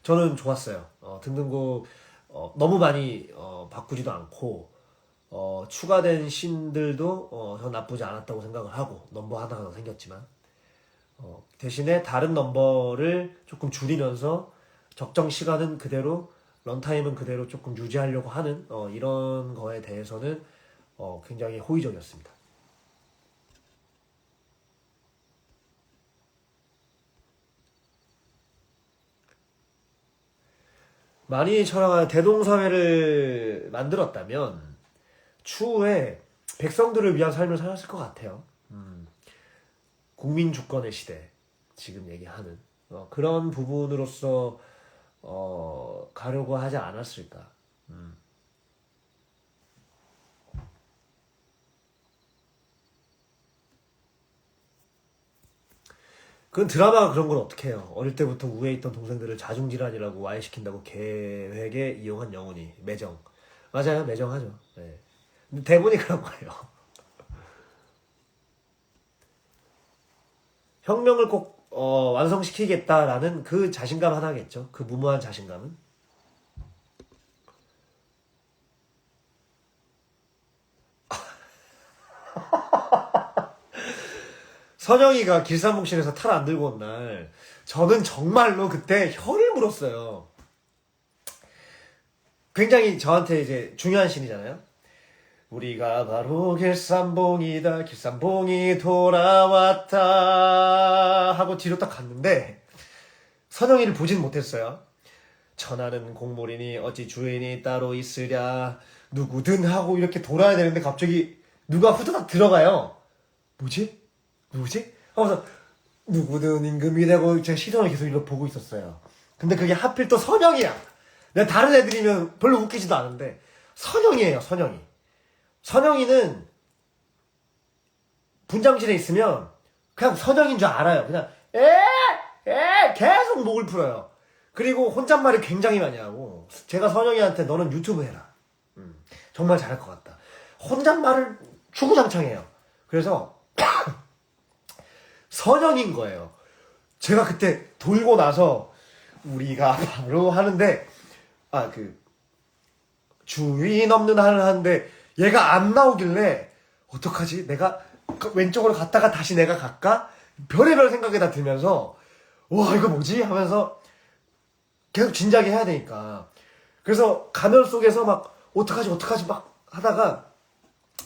저는 좋았어요. 등등곡 너무 많이 바꾸지도 않고 추가된 씬들도 전 나쁘지 않았다고 생각을 하고, 넘버 하나가 더 생겼지만 대신에 다른 넘버를 조금 줄이면서 적정 시간은 그대로, 런타임은 그대로 조금 유지하려고 하는 이런 거에 대해서는 굉장히 호의적이었습니다. 많이 촬영한 대동사회를 만들었다면 추후에 백성들을 위한 삶을 살았을 것 같아요. 국민 주권의 시대, 지금 얘기하는 그런 부분으로서 가려고 하지 않았을까. 그건 드라마가 그런 걸 어떻게 해요. 어릴 때부터 우에 있던 동생들을 자중질환이라고 와해시킨다고 계획에 이용한 영혼이 매정. 맞아요, 매정하죠. 네. 근데 대본이 그런 거예요. 혁명을 꼭 완성시키겠다라는 그 자신감 하나겠죠. 그 무모한 자신감은. 선영이가 길산봉신에서 탈 안 들고 온 날 저는 정말로 그때 혀를 물었어요. 굉장히 저한테 이제 중요한 신이잖아요. 우리가 바로 길산봉이다, 길산봉이 돌아왔다 하고 뒤로 딱 갔는데 선영이를 보진 못했어요. 천하는 공물이니 어찌 주인이 따로 있으랴, 누구든 하고 이렇게 돌아야 되는데 갑자기 누가 후다닥 들어가요. 뭐지? 누구지? 하면서 누구든 임금이 되고 제가 시선을 계속 이렇게 보고 있었어요. 근데 그게 하필 또 선영이야. 내가 다른 애들이면 별로 웃기지도 않은데 선영이에요. 선영이. 선영이는 분장실에 있으면 그냥 선영인 줄 알아요. 그냥 계속 목을 풀어요. 그리고 혼잣말을 굉장히 많이 하고, 제가 선영이한테 너는 유튜브 해라. 정말 잘할 것 같다. 혼잣말을 추구장창해요. 그래서 선형인 거예요. 제가 그때 돌고 나서 우리가 바로 하는데 주인 없는 한을 하는데 얘가 안 나오길래 어떡하지? 내가 왼쪽으로 갔다가 다시 내가 갈까? 별의별 생각이 다 들면서 와 이거 뭐지? 하면서 계속 진지하게 해야 되니까 그래서 가면 속에서 막 어떡하지 막 하다가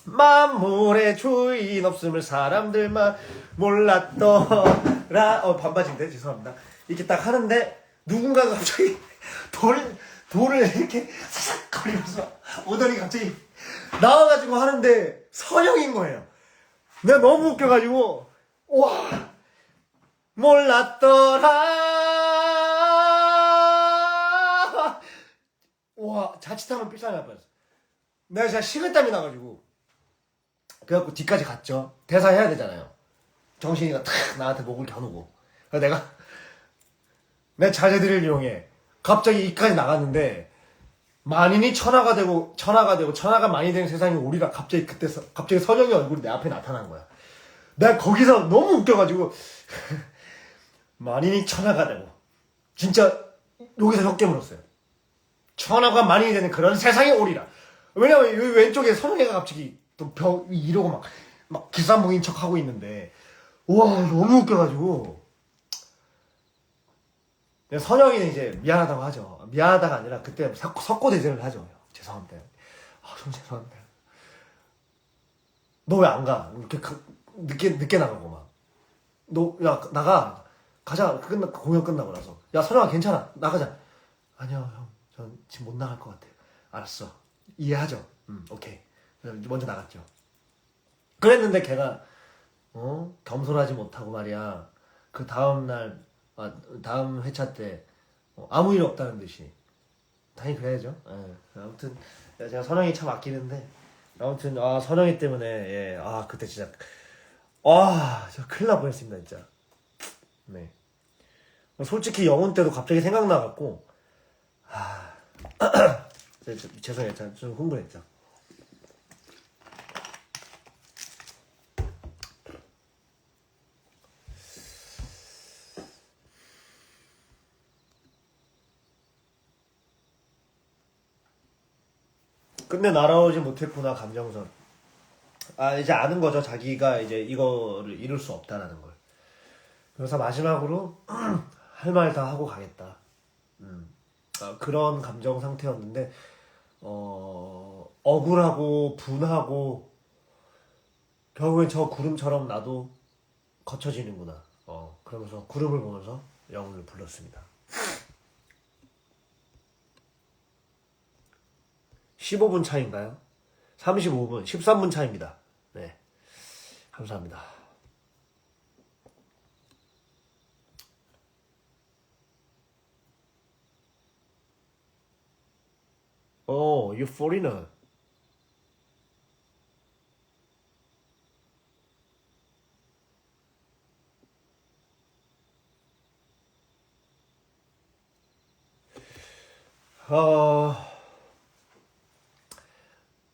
만물의 주인 없음을 사람들만 몰랐더라 반바지인데 죄송합니다. 이렇게 딱 하는데 누군가가 갑자기 돌을 이렇게 사삭 거리면서 오더니 갑자기 나와가지고 하는데 선형인 거예요. 내가 너무 웃겨가지고 와 몰랐더라 와 자칫하면 삐싸이 날 뻔했어. 내가 진짜 식은땀이 나가지고 그래갖고 뒤까지 갔죠. 대사 해야 되잖아요. 정신이가 탁 나한테 목을 겨누고 그래서 내가 내 자제들을 이용해 갑자기 이까지 나갔는데 만인이 천하가 되고 천하가 만이 되는 세상이 오리라 갑자기 갑자기 선영이 얼굴이 내 앞에 나타난 거야. 내가 거기서 너무 웃겨가지고 만인이 천하가 되고 진짜 여기서 혀 깨물었어요. 천하가 만인이 되는 그런 세상이 오리라. 왜냐면 여기 왼쪽에 선영이가 갑자기 또 이러고 막 기사모인 척 하고 있는데 와 너무 웃겨가지고 선영이는 이제 미안하다고 하죠. 미안하다가 아니라 그때 석고대죄를 하죠. 죄송합니다. 좀 죄송합니다. 너 왜 안 가? 이렇게 늦게 나가고 막. 너 야 나가 가자. 공연 끝나고 나서 야 선영아 괜찮아 나가자. 아니요 형 전 지금 못 나갈 것 같아요. 알았어 이해하죠. 오케이. 먼저 나갔죠. 그랬는데 걔가 겸손하지 못하고 말이야. 그 다음날 다음 회차 때 아무 일 없다는 듯이 당연히 그래야죠. 예. 아무튼 제가 선영이 참 아끼는데 아무튼 선영이 때문에 예. 그때 진짜 저 큰일 날 뻔했습니다 진짜. 네. 솔직히 영훈 때도 갑자기 생각나갖고 죄송해요. 좀 흥분했죠. 근데 날아오지 못했구나 감정선. 이제 아는 거죠. 자기가 이제 이거를 이룰 수 없다라는 걸. 그래서 마지막으로 할 말 다 하고 가겠다. 그런 감정 상태였는데 억울하고 분하고 결국엔 저 구름처럼 나도 거쳐지는구나. 그러면서 구름을 보면서 영혼을 불렀습니다. 15분 차인가요? 35분, 13분 차입니다. 네. 감사합니다. You foreigner.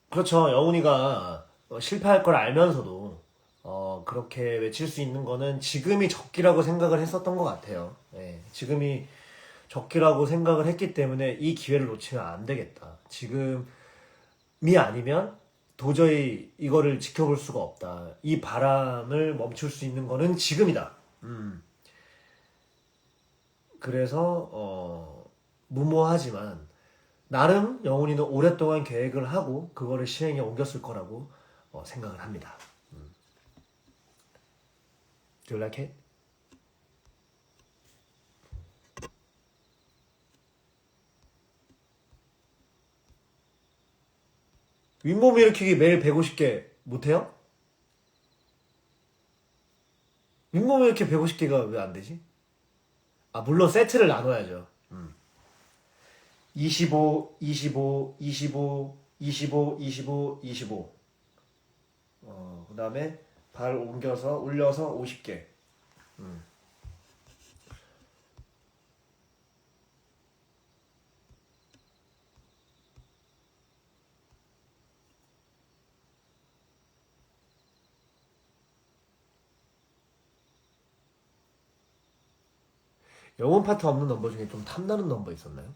그렇죠. 영훈이가 실패할 걸 알면서도 그렇게 외칠 수 있는 거는 지금이 적기라고 생각을 했었던 것 같아요. 네, 지금이 적기라고 생각을 했기 때문에 이 기회를 놓치면 안 되겠다. 지금이 아니면 도저히 이거를 지켜볼 수가 없다. 이 바람을 멈출 수 있는 거는 지금이다. 그래서 무모하지만 나름 영훈이는 오랫동안 계획을 하고 그거를 실행에 옮겼을 거라고 생각을 합니다. Do you like it? 윗몸 일으키기 매일 150개 못해요? 윗몸 일으키기 150개가 왜 안 되지? 물론 세트를 나눠야죠. 25, 25, 25, 25, 25, 25. 그 다음에 발 옮겨서 올려서 50개. 영혼 파트 없는 넘버 중에 좀 탐나는 넘버 있었나요?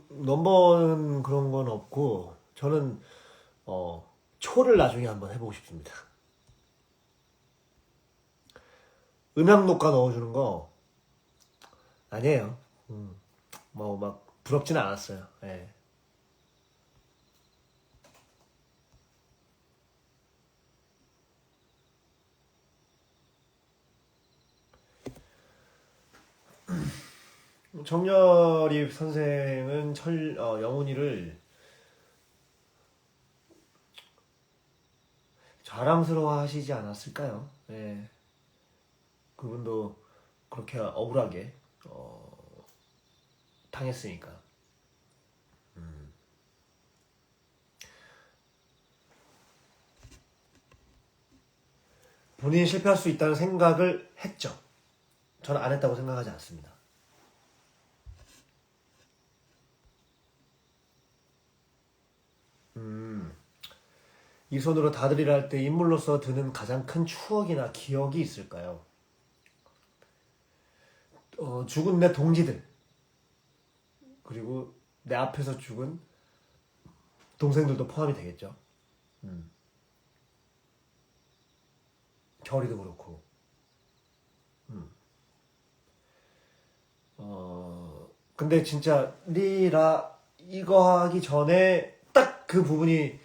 넘버는 그런 건 없고 저는 초를 나중에 한번 해보고 싶습니다. 음향 녹화 넣어주는 거 아니에요. 뭐 막 부럽지는 않았어요. 예. 정열이 선생은 영훈이를 자랑스러워 하시지 않았을까요? 예. 그분도 그렇게 억울하게 당했으니까. 본인이 실패할 수 있다는 생각을 했죠. 저는 안 했다고 생각하지 않습니다. 이 손으로 다들이라 할 때 인물로서 드는 가장 큰 추억이나 기억이 있을까요? 죽은 내 동지들, 그리고 내 앞에서 죽은 동생들도 포함이 되겠죠. 결이도 그렇고. 근데 진짜 리라 이거 하기 전에 딱 그 부분이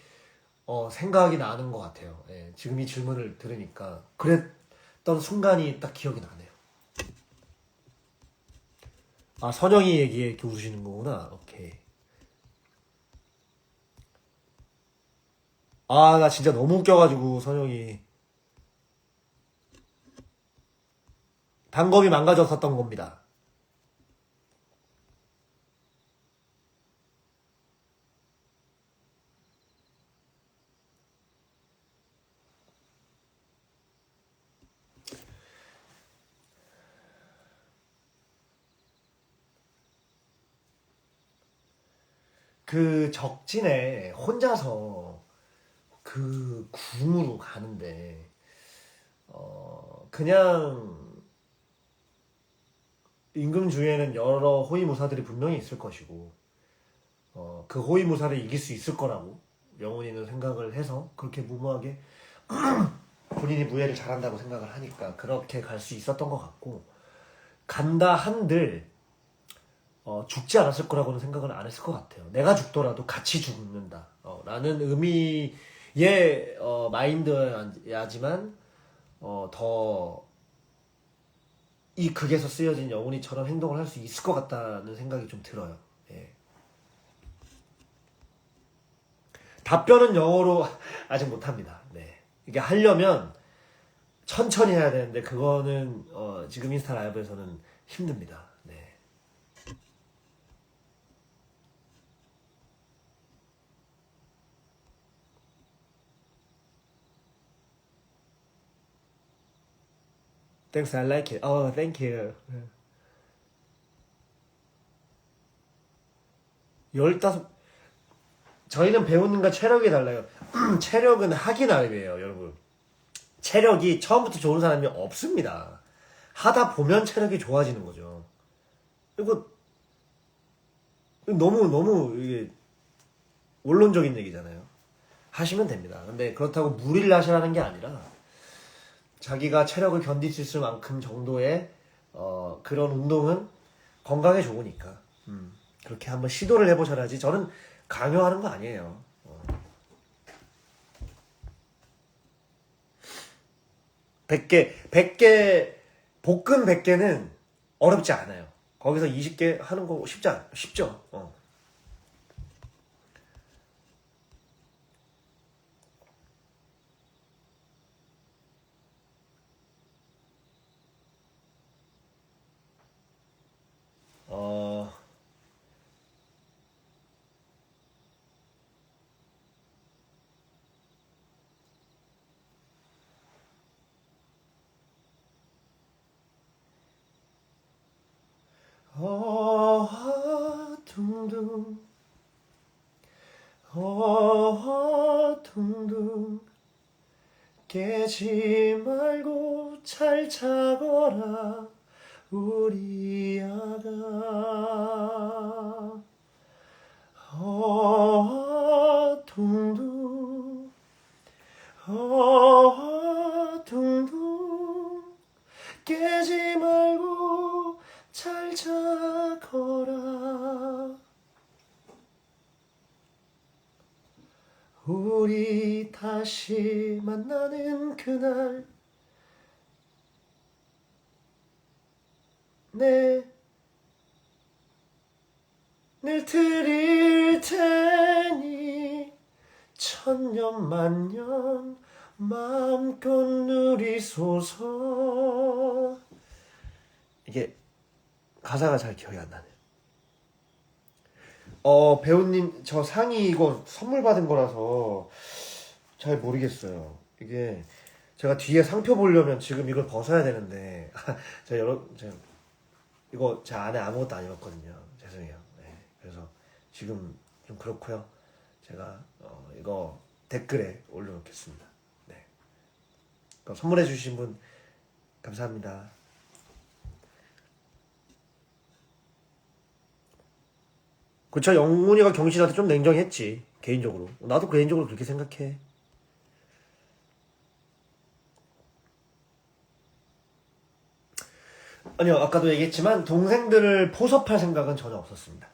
생각이 나는 것 같아요. 예, 지금 이 질문을 들으니까 그랬던 순간이 딱 기억이 나네요. 아, 선영이 얘기에 이렇게 우시는 거구나. 오케이. 아, 나 진짜 너무 웃겨가지고 선영이 단검이 망가졌었던 겁니다. 그 적진에 혼자서 그 궁으로 가는데 그냥 임금 주위에는 여러 호위무사들이 분명히 있을 것이고 그 호위무사를 이길 수 있을 거라고 영훈이는 생각을 해서 그렇게 무모하게 본인이 무예를 잘한다고 생각을 하니까 그렇게 갈 수 있었던 것 같고 간다 한들 죽지 않았을 거라고는 생각을 안 했을 것 같아요. 내가 죽더라도 같이 죽는다 라는 의미의 마인드야지만 더 이 극에서 쓰여진 영훈이처럼 행동을 할 수 있을 것 같다는 생각이 좀 들어요. 예. 답변은 영어로 아직 못합니다. 네. 이게 하려면 천천히 해야 되는데 그거는 지금 인스타 라이브에서는 힘듭니다. 네. Thanks, I like it. Oh, thank you. 15 저희는 배우는가 체력이 달라요. 체력은 하기 나름이에요, 여러분. 체력이 처음부터 좋은 사람이 없습니다. 하다 보면 체력이 좋아지는 거죠. 이거 너무 이게 원론적인 얘기잖아요. 하시면 됩니다. 근데 그렇다고 무리를 하시라는 게 아니라 자기가 체력을 견딜 수 있을 만큼 정도의 그런 운동은 건강에 좋으니까 그렇게 한번 시도를 해보셔야지. 저는 강요하는 거 아니에요. 100개 볶음 100개는 어렵지 않아요. 거기서 20개 하는 거 쉽죠. 어, 둥둥 깨지 말고 잘 자거라 우리 아가. 둥둥 둥둥 깨지 말고 잘 자거라. 우리 다시 만나는 그날 내 늘 드릴 테니 천년 만년 마음껏 누리소서. 이게 가사가 잘 기억이 안 나네요. 배우님 저 상의 이거 선물 받은 거라서 잘 모르겠어요. 이게 제가 뒤에 상표 보려면 지금 이걸 벗어야 되는데 제가 이거 제 안에 아무것도 안 입었거든요. 죄송해요. 네, 그래서 지금 좀 그렇고요. 제가 이거 댓글에 올려놓겠습니다. 네. 선물해 주신 분 감사합니다. 그쵸, 영훈이가 경신한테 좀 냉정했지. 개인적으로. 나도 개인적으로 그렇게 생각해. 아니요, 아까도 얘기했지만 동생들을 포섭할 생각은 전혀 없었습니다.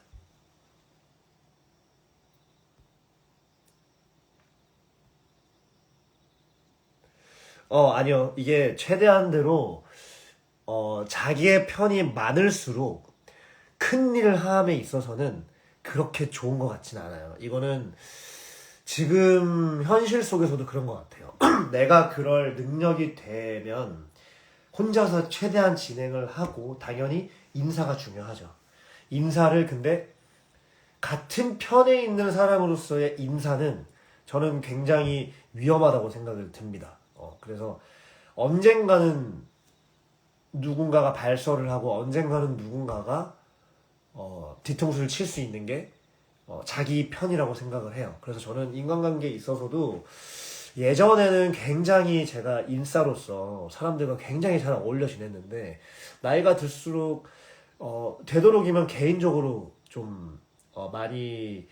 아니요. 이게 최대한대로 자기의 편이 많을수록 큰 일을 함에 있어서는 그렇게 좋은 것 같진 않아요. 이거는 지금 현실 속에서도 그런 것 같아요. 내가 그럴 능력이 되면 혼자서 최대한 진행을 하고, 당연히 인사가 중요하죠. 인사를 근데 같은 편에 있는 사람으로서의 인사는 저는 굉장히 위험하다고 생각을 듭니다. 그래서 언젠가는 누군가가 발설을 하고 언젠가는 누군가가 뒤통수를 칠 수 있는 게 자기 편이라고 생각을 해요. 그래서 저는 인간관계에 있어서도 예전에는 굉장히 제가 인싸로서 사람들과 굉장히 잘 어울려 지냈는데, 나이가 들수록 되도록이면 개인적으로 좀 많이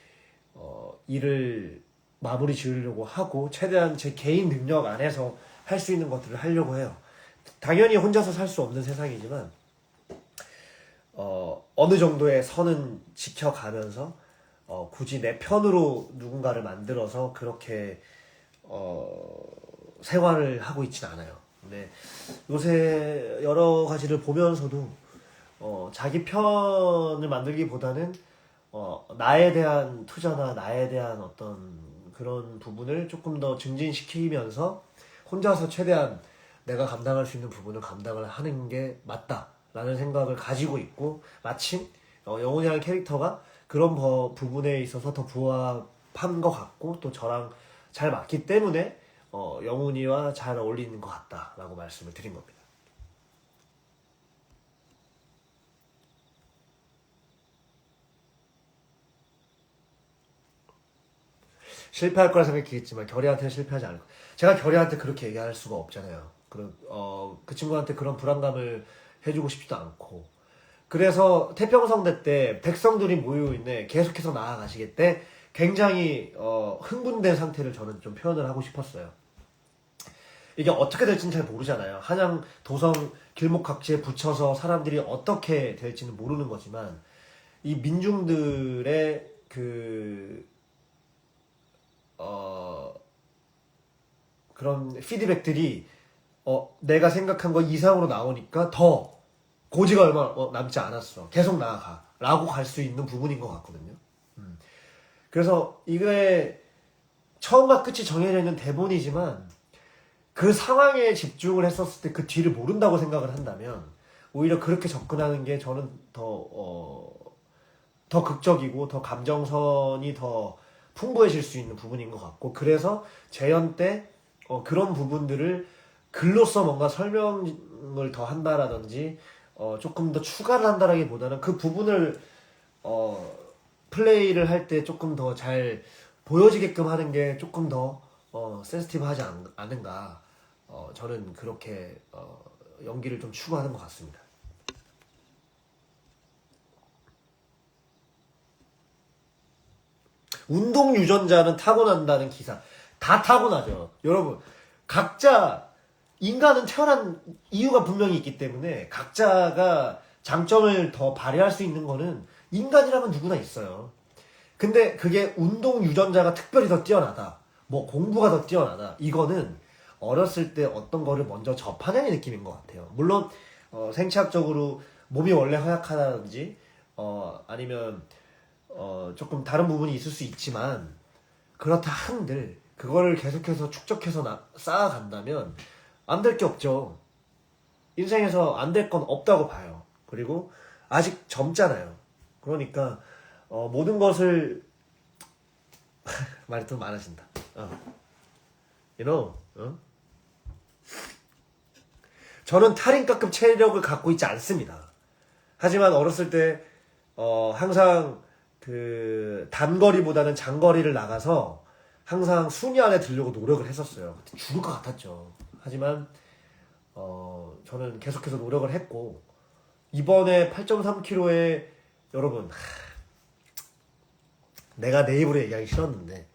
일을 마무리 지으려고 하고, 최대한 제 개인 능력 안에서 할 수 있는 것들을 하려고 해요. 당연히 혼자서 살 수 없는 세상이지만 어느 정도의 선은 지켜가면서 굳이 내 편으로 누군가를 만들어서 그렇게 생활을 하고 있진 않아요. 근데 요새 여러 가지를 보면서도 자기 편을 만들기보다는 나에 대한 투자나 나에 대한 어떤 그런 부분을 조금 더 증진시키면서 혼자서 최대한 내가 감당할 수 있는 부분을 감당을 하는 게 맞다라는 생각을 가지고 있고, 마침 영훈이라는 캐릭터가 그런 부분에 있어서 더 부합한 것 같고, 또 저랑 잘 맞기 때문에 영훈이와 잘 어울리는 것 같다라고 말씀을 드린 겁니다. 실패할 거라 생각했지만 결이한테는 실패하지 않을 거예요. 제가 결이한테 그렇게 얘기할 수가 없잖아요. 그 친구한테 그런 불안감을 해주고 싶지도 않고. 그래서 태평성대 때 백성들이 모여있네, 계속해서 나아가시겠대, 굉장히 흥분된 상태를 저는 좀 표현을 하고 싶었어요. 이게 어떻게 될지는 잘 모르잖아요. 한양 도성 길목각지에 붙여서 사람들이 어떻게 될지는 모르는 거지만, 이 민중들의 그런 피드백들이 내가 생각한 거 이상으로 나오니까 더 고지가 얼마 남지 않았어, 계속 나아가 라고 갈 수 있는 부분인 것 같거든요. 그래서 이게 처음과 끝이 정해져 있는 대본이지만 그 상황에 집중을 했었을 때 그 뒤를 모른다고 생각을 한다면 오히려 그렇게 접근하는 게 저는 더 극적이고 더 감정선이 더 풍부해질 수 있는 부분인 것 같고, 그래서 재연 때 그런 부분들을 글로써 뭔가 설명을 더 한다라든지 조금 더 추가를 한다라기보다는 그 부분을 플레이를 할 때 조금 더 잘 보여지게끔 하는 게 조금 더 센시티브하지 않은가 저는 그렇게 연기를 좀 추구하는 것 같습니다. 운동 유전자는 타고난다는 기사. 다 타고나죠. 여러분, 각자, 인간은 태어난 이유가 분명히 있기 때문에 각자가 장점을 더 발휘할 수 있는 거는 인간이라면 누구나 있어요. 근데 그게 운동 유전자가 특별히 더 뛰어나다. 뭐 공부가 더 뛰어나다. 이거는 어렸을 때 어떤 거를 먼저 접하냐의 느낌인 것 같아요. 물론, 생체학적으로 몸이 원래 허약하다든지, 아니면 조금 다른 부분이 있을 수 있지만 그렇다 한들 그거를 계속해서 축적해서 쌓아간다면 안 될 게 없죠. 인생에서 안 될 건 없다고 봐요. 그리고 아직 젊잖아요. 그러니까 모든 것을 말이 더 많아진다. You know? 저는 탈인가급 체력을 갖고 있지 않습니다. 하지만 어렸을 때 항상 그 단거리보다는 장거리를 나가서 항상 순위 안에 들려고 노력을 했었어요. 그때 죽을 것 같았죠. 하지만 저는 계속해서 노력을 했고 이번에 8.3kg에 여러분 내가 내 입으로 얘기하기 싫었는데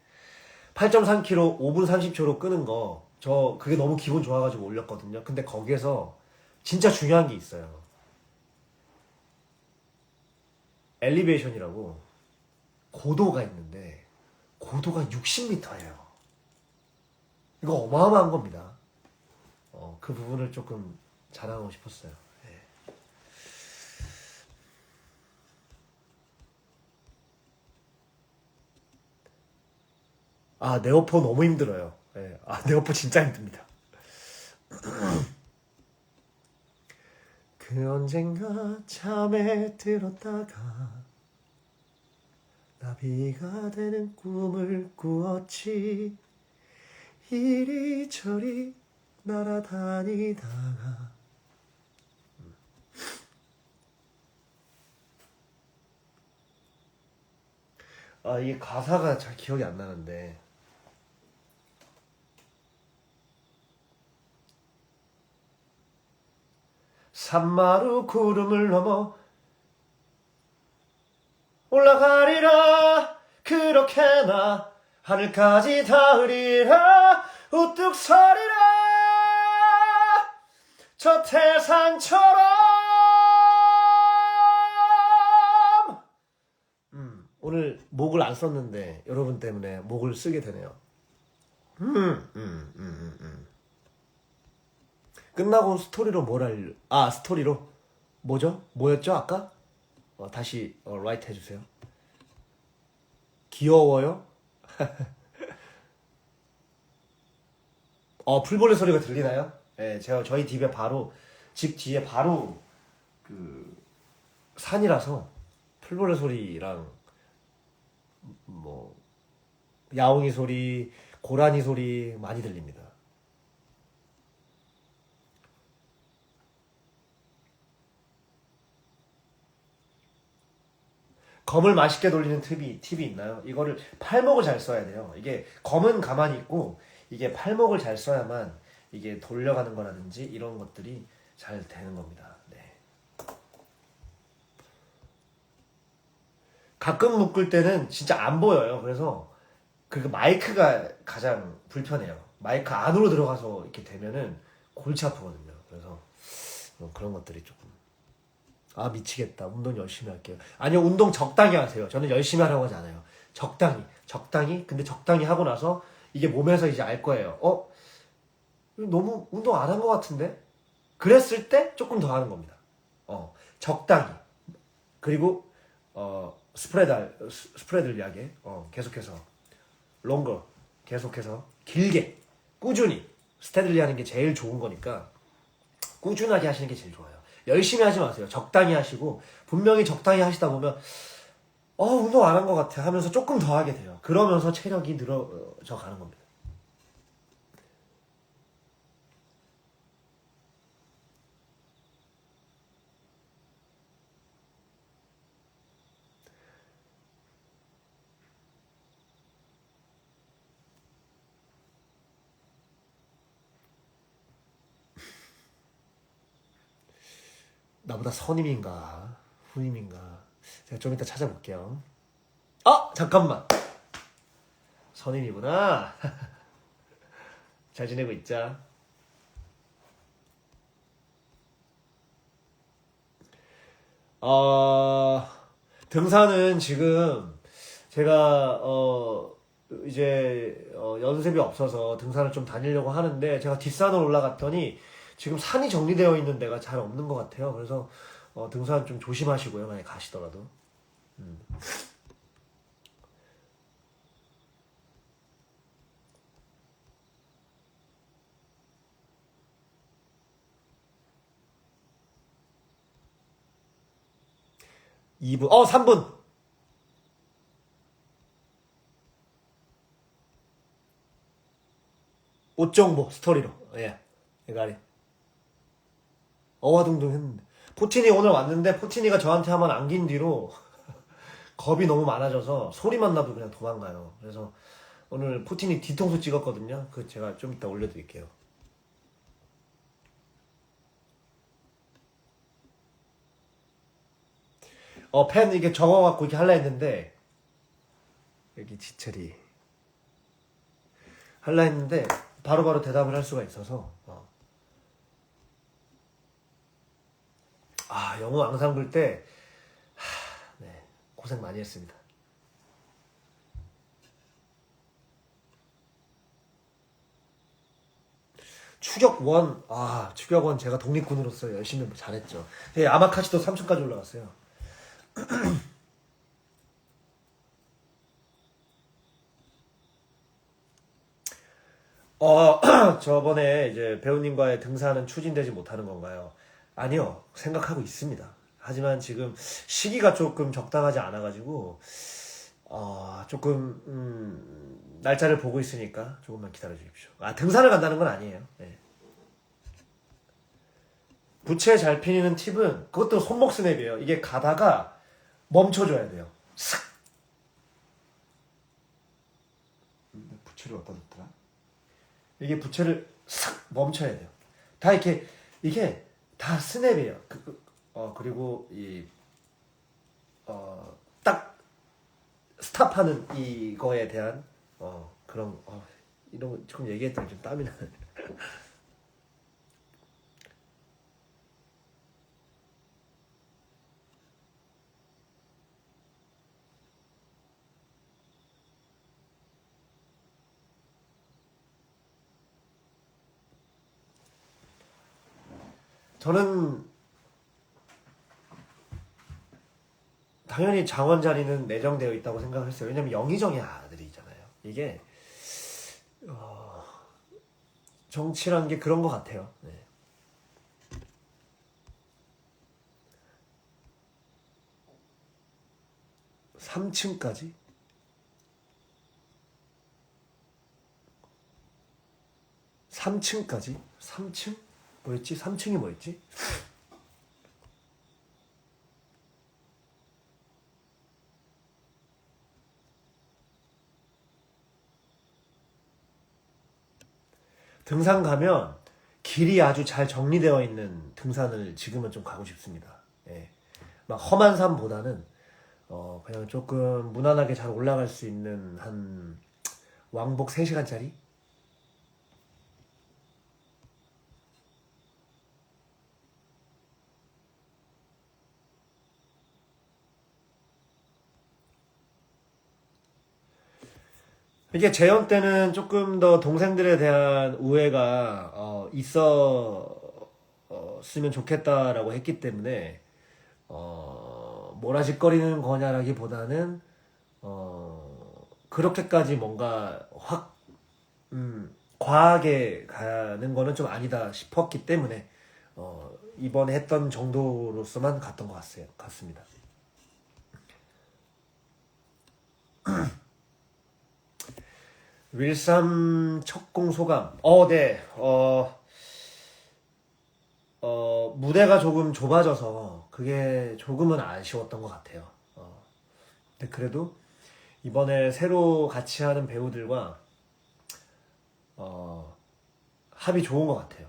8.3kg 5분 30초로 끄는 거 저 그게 너무 기분 좋아가지고 올렸거든요. 근데 거기에서 진짜 중요한 게 있어요. 엘리베이션이라고 고도가 있는데 고도가 60m예요. 이거 어마어마한 겁니다. 그 부분을 조금 자랑하고 싶었어요. 네. 네오포 너무 힘들어요. 네. 네오포 진짜 힘듭니다. 그 언젠가 잠에 들었다가 나비가 되는 꿈을 꾸었지. 이리저리 날아다니다가 이게 가사가 잘 기억이 안 나는데 산마루 구름을 넘어 올라가리라 그렇게나 하늘까지 닿으리라 우뚝 서리라 저 태산처럼. 오늘 목을 안 썼는데 여러분 때문에 목을 쓰게 되네요. 끝나고 스토리로 스토리로 뭐죠? 뭐였죠 아까? 다시 라이트 해주세요. 귀여워요? 풀벌레 소리가 들리나요? 네, 저희 집에 바로 집 뒤에 바로 그 산이라서 풀벌레 소리랑 뭐 야옹이 소리, 고라니 소리 많이 들립니다. 검을 맛있게 돌리는 팁이 있나요? 이거를 팔목을 잘 써야 돼요. 이게 검은 가만히 있고 이게 팔목을 잘 써야만 이게 돌려가는 거라든지 이런 것들이 잘 되는 겁니다. 네. 가끔 묶을 때는 진짜 안 보여요. 그래서 그 마이크가 가장 불편해요. 마이크 안으로 들어가서 이렇게 되면은 골치 아프거든요. 그래서 그런 것들이 조금 미치겠다. 운동 열심히 할게요. 아니요, 운동 적당히 하세요. 저는 열심히 하라고 하지 않아요. 적당히. 근데 적당히 하고 나서 이게 몸에서 이제 알 거예요. 너무 운동 안 한 것 같은데? 그랬을 때 조금 더 하는 겁니다. 적당히. 그리고 스프레드를 이야기해. 계속해서 롱거 계속해서 길게 꾸준히 스테들리 하는 게 제일 좋은 거니까 꾸준하게 하시는 게 제일 좋아요. 열심히 하지 마세요. 적당히 하시고 분명히 적당히 하시다 보면 운동 안 한 것 같아 하면서 조금 더 하게 돼요. 그러면서 체력이 늘어져 가는 겁니다. 나보다 선임인가 후임인가 제가 좀 이따 찾아볼게요. 잠깐만, 선임이구나. 잘 지내고 있자. 등산은 지금 제가 이제 연습이 없어서 등산을 좀 다니려고 하는데, 제가 뒷산을 올라갔더니 지금 산이 정리되어 있는 데가 잘 없는 것 같아요. 그래서 등산 좀 조심하시고요, 만약에 가시더라도. 2분, 3분. 옷 정보 스토리로. 예, 이가리 어와둥둥 했는데, 포티니 오늘 왔는데 포티니가 저한테 한번 안긴 뒤로 겁이 너무 많아져서 소리만 나도 그냥 도망가요. 그래서 오늘 포티니 뒤통수 찍었거든요. 그 제가 좀 이따 올려드릴게요. 펜 이게 적어갖고 이렇게 할라 했는데, 여기 지철이 할라 했는데 바로바로 대답을 할 수가 있어서. 영어 앙상 불 때, 네, 고생 많이 했습니다. 추격원, 추격원 제가 독립군으로서 열심히 잘했죠. 예, 아마카시도 3층까지 올라갔어요. 저번에 이제 배우님과의 등산은 추진되지 못하는 건가요? 아니요, 생각하고 있습니다. 하지만 지금 시기가 조금 적당하지 않아가지고, 조금, 날짜를 보고 있으니까 조금만 기다려 주십시오. 등산을 간다는 건 아니에요. 네. 부채 잘 피는 팁은, 그것도 손목 스냅이에요. 이게 가다가 멈춰줘야 돼요. 슥! 부채를 어디다 뒀더라? 이게 부채를 싹 멈춰야 돼요. 다 이렇게, 이게 다 스냅이에요. 그리고 딱 스탑하는 이거에 대한 그런 이런 거 조금 얘기했더니 좀 땀이 나네. 저는 당연히 장원 자리는 내정되어 있다고 생각을 했어요. 왜냐면 영의정의 아들이잖아요. 이게 정치란 게 그런 것 같아요. 네. 3층까지? 3층까지? 3층? 뭐였지? 3층이 뭐였지? 등산 가면 길이 아주 잘 정리되어 있는 등산을 지금은 좀 가고 싶습니다. 예. 막 험한 산보다는 그냥 조금 무난하게 잘 올라갈 수 있는 한 왕복 3시간짜리? 이게 재현 때는 조금 더 동생들에 대한 우애가 있었으면 좋겠다라고 했기 때문에 모라짓거리는 거냐라기보다는 그렇게까지 뭔가 확 과하게 가는 거는 좀 아니다 싶었기 때문에 이번에 했던 정도로서만 갔던 것 같습니다. 윌삼 첫공 소감. 네. 무대가 조금 좁아져서 그게 조금은 아쉬웠던 것 같아요. 근데 그래도 이번에 새로 같이 하는 배우들과 합이 좋은 것 같아요.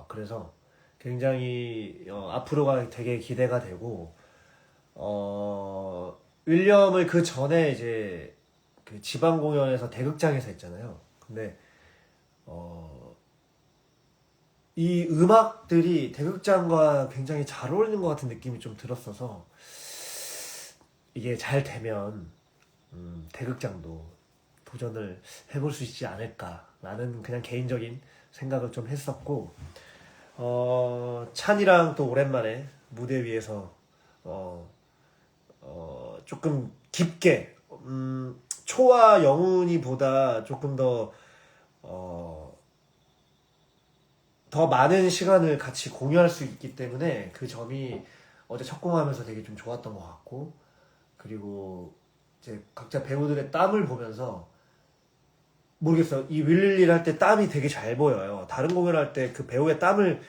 그래서 굉장히 앞으로가 되게 기대가 되고 윌리엄을 그 전에 이제 그 지방 공연에서 대극장에서 했잖아요. 근데 이 음악들이 대극장과 굉장히 잘 어울리는 것 같은 느낌이 좀 들었어서 이게 잘 되면 대극장도 도전을 해볼 수 있지 않을까라는 그냥 개인적인 생각을 좀 했었고 찬이랑 또 오랜만에 무대 위에서 조금 깊게 초와 영훈이보다 조금 더 많은 시간을 같이 공유할 수 있기 때문에 그 점이 어제 첫 공하면서 되게 좀 좋았던 것 같고 그리고 이제 각자 배우들의 땀을 보면서 모르겠어요. 이 윌리를 할 때 땀이 되게 잘 보여요. 다른 공연할 때 그 배우의 땀을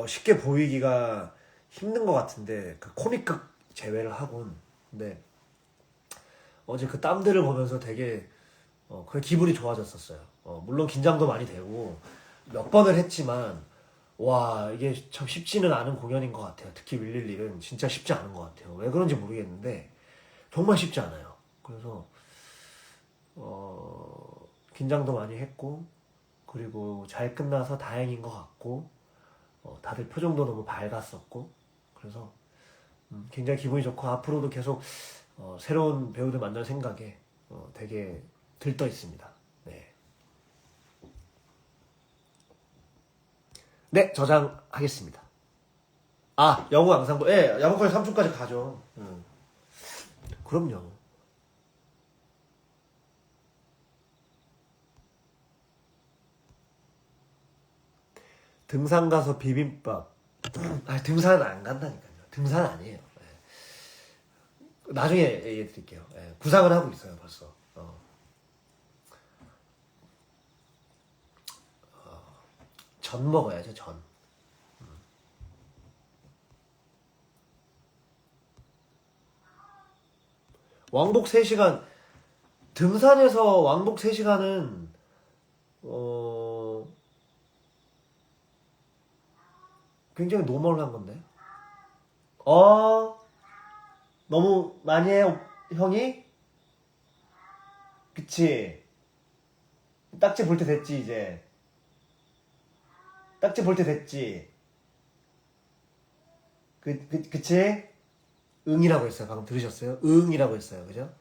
쉽게 보이기가 힘든 것 같은데 그 코믹극 제외를 하곤 근데 어제 그 땀들을 보면서 되게 그 기분이 좋아졌었어요. 물론 긴장도 많이 되고 몇 번을 했지만 와 이게 참 쉽지는 않은 공연인 것 같아요. 특히 윌릴릭은 진짜 쉽지 않은 것 같아요. 왜 그런지 모르겠는데 정말 쉽지 않아요. 그래서 긴장도 많이 했고 그리고 잘 끝나서 다행인 것 같고 다들 표정도 너무 밝았었고 그래서 굉장히 기분이 좋고 앞으로도 계속 새로운 배우들 만날 생각에 되게 들떠 있습니다. 네. 네, 저장하겠습니다. 아, 영우 앙상블. 예, 야목까지 3층까지 가죠. 그럼요. 등산 가서 비빔밥. 아, 등산 안 간다니까요. 등산 아니에요. 예. 나중에 얘기해 드릴게요. 예, 구상을 하고 있어요, 벌써. 전 먹어야죠, 전. 왕복 3시간, 등산에서 왕복 3시간은, 굉장히 노멀한 건데. 어, 너무 많이 해요, 형이? 그치? 딱지 볼 때 됐지, 이제. 딱지 볼 때 됐지? 그치? 응이라고 했어요. 방금 들으셨어요? 응이라고 했어요. 그죠?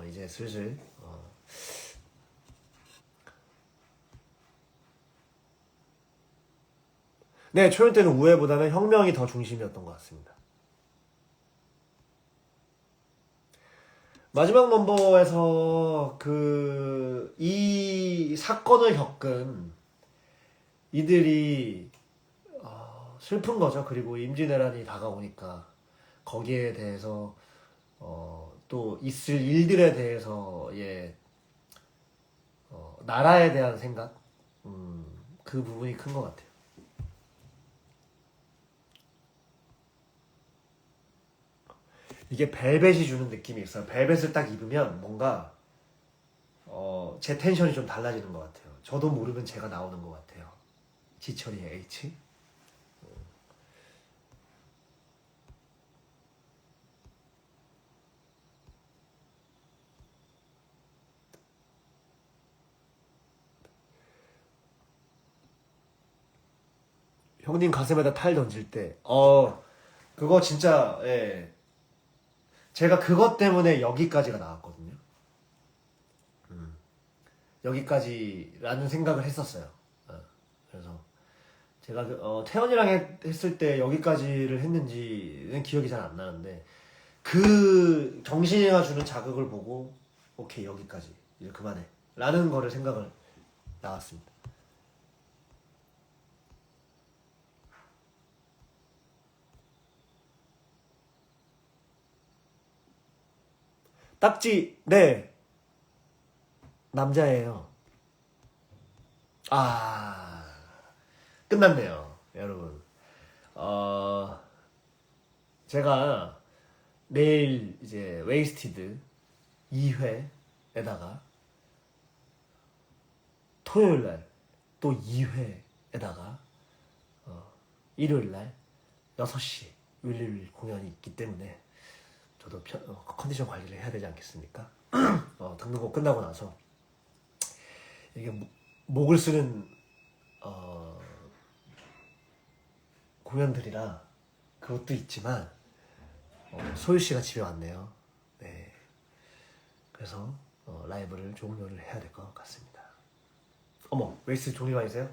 이제 슬슬. 네, 초연 때는 우애보다는 혁명이 더 중심이었던 것 같습니다. 마지막 넘버에서 이 사건을 겪은 이들이 슬픈 거죠. 그리고 임진왜란이 다가오니까 거기에 대해서 또 있을 일들에 대해서 나라에 대한 생각 그 부분이 큰 것 같아요. 이게 벨벳이 주는 느낌이 있어요. 벨벳을 딱 입으면 뭔가 제 텐션이 좀 달라지는 것 같아요. 저도 모르면 제가 나오는 것 같아요. 지철이의 H. 형님 가슴에다 탈 던질 때, 그거 진짜, 예. 제가 그것 때문에 여기까지가 나왔거든요. 여기까지라는 생각을 했었어요. 그래서 제가 태연이랑 했을 때 여기까지를 했는지는 기억이 잘 안 나는데 그 정신이가 주는 자극을 보고 오케이 여기까지 이제 그만해 라는 거를 생각을 나왔습니다. 딱지 네 남자예요. 아 끝났네요 여러분. 제가 내일 이제 웨이스티드 2회에다가 토요일날 또 2회에다가 일요일날 6시 윌리윌리 공연이 있기 때문에 저도 컨디션 관리를 해야 되지 않겠습니까? 등록곡 끝나고 나서 이게 목을 쓰는 공연들이라 그것도 있지만 소유 씨가 집에 왔네요. 네, 그래서 라이브를 종료를 해야 될 것 같습니다. 어머, 웨이스 종이 아니세요?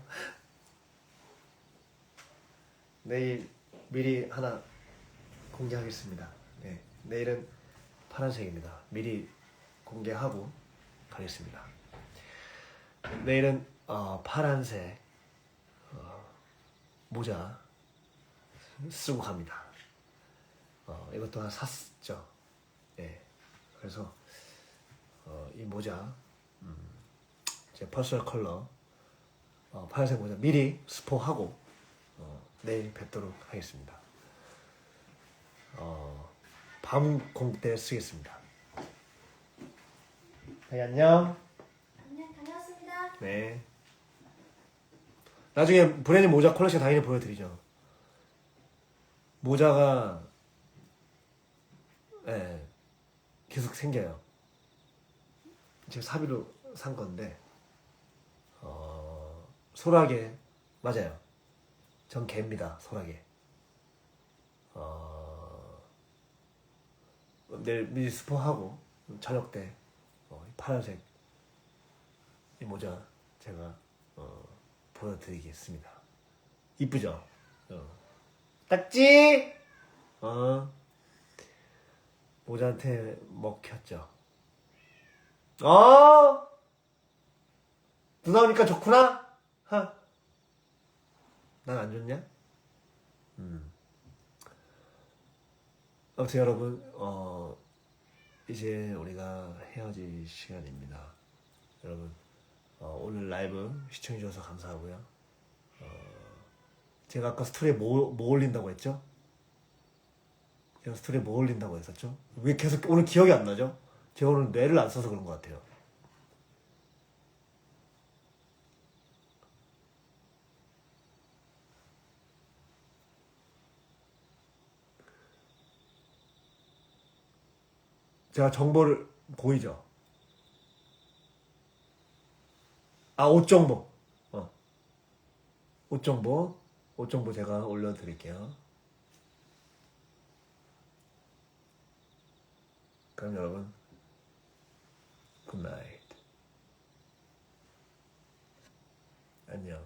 내일 미리 하나 공개하겠습니다. 네, 내일은 파란색입니다. 미리 공개하고 가겠습니다. 내일은 파란색 모자 쓰고 갑니다. 이것도 하나 샀죠. 네, 그래서 이 모자 제 퍼스널 컬러 파란색 모자 미리 스포하고 내일 뵙도록 하겠습니다. 밤 공대 쓰겠습니다. 네, 안녕. 안녕, 다녀왔습니다. 네. 나중에 브랜드 모자 컬렉션 당연히 보여드리죠. 모자가 계속 생겨요. 제가 사비로 산 건데 소라게 맞아요. 전 개입니다. 소라게. 내일 미리 스포하고 저녁 때 파란색 이 모자 제가 보여드리겠습니다. 이쁘죠? 딱지? 모자한테 먹혔죠? 누나 오니까 좋구나? 난 안 좋냐? 아무튼 여러분 이제 우리가 헤어질 시간입니다. 여러분 오늘 라이브 시청해주셔서 감사하고요. 제가 아까 스토리에 뭐 올린다고 했죠? 제가 스토리에 뭐 올린다고 했었죠? 왜 계속 오늘 기억이 안 나죠? 제가 오늘 뇌를 안 써서 그런 것 같아요. 제가 정보를 보이죠? 옷 정보. 옷 정보 제가 올려드릴게요. 그럼 여러분, 굿나잇. 안녕.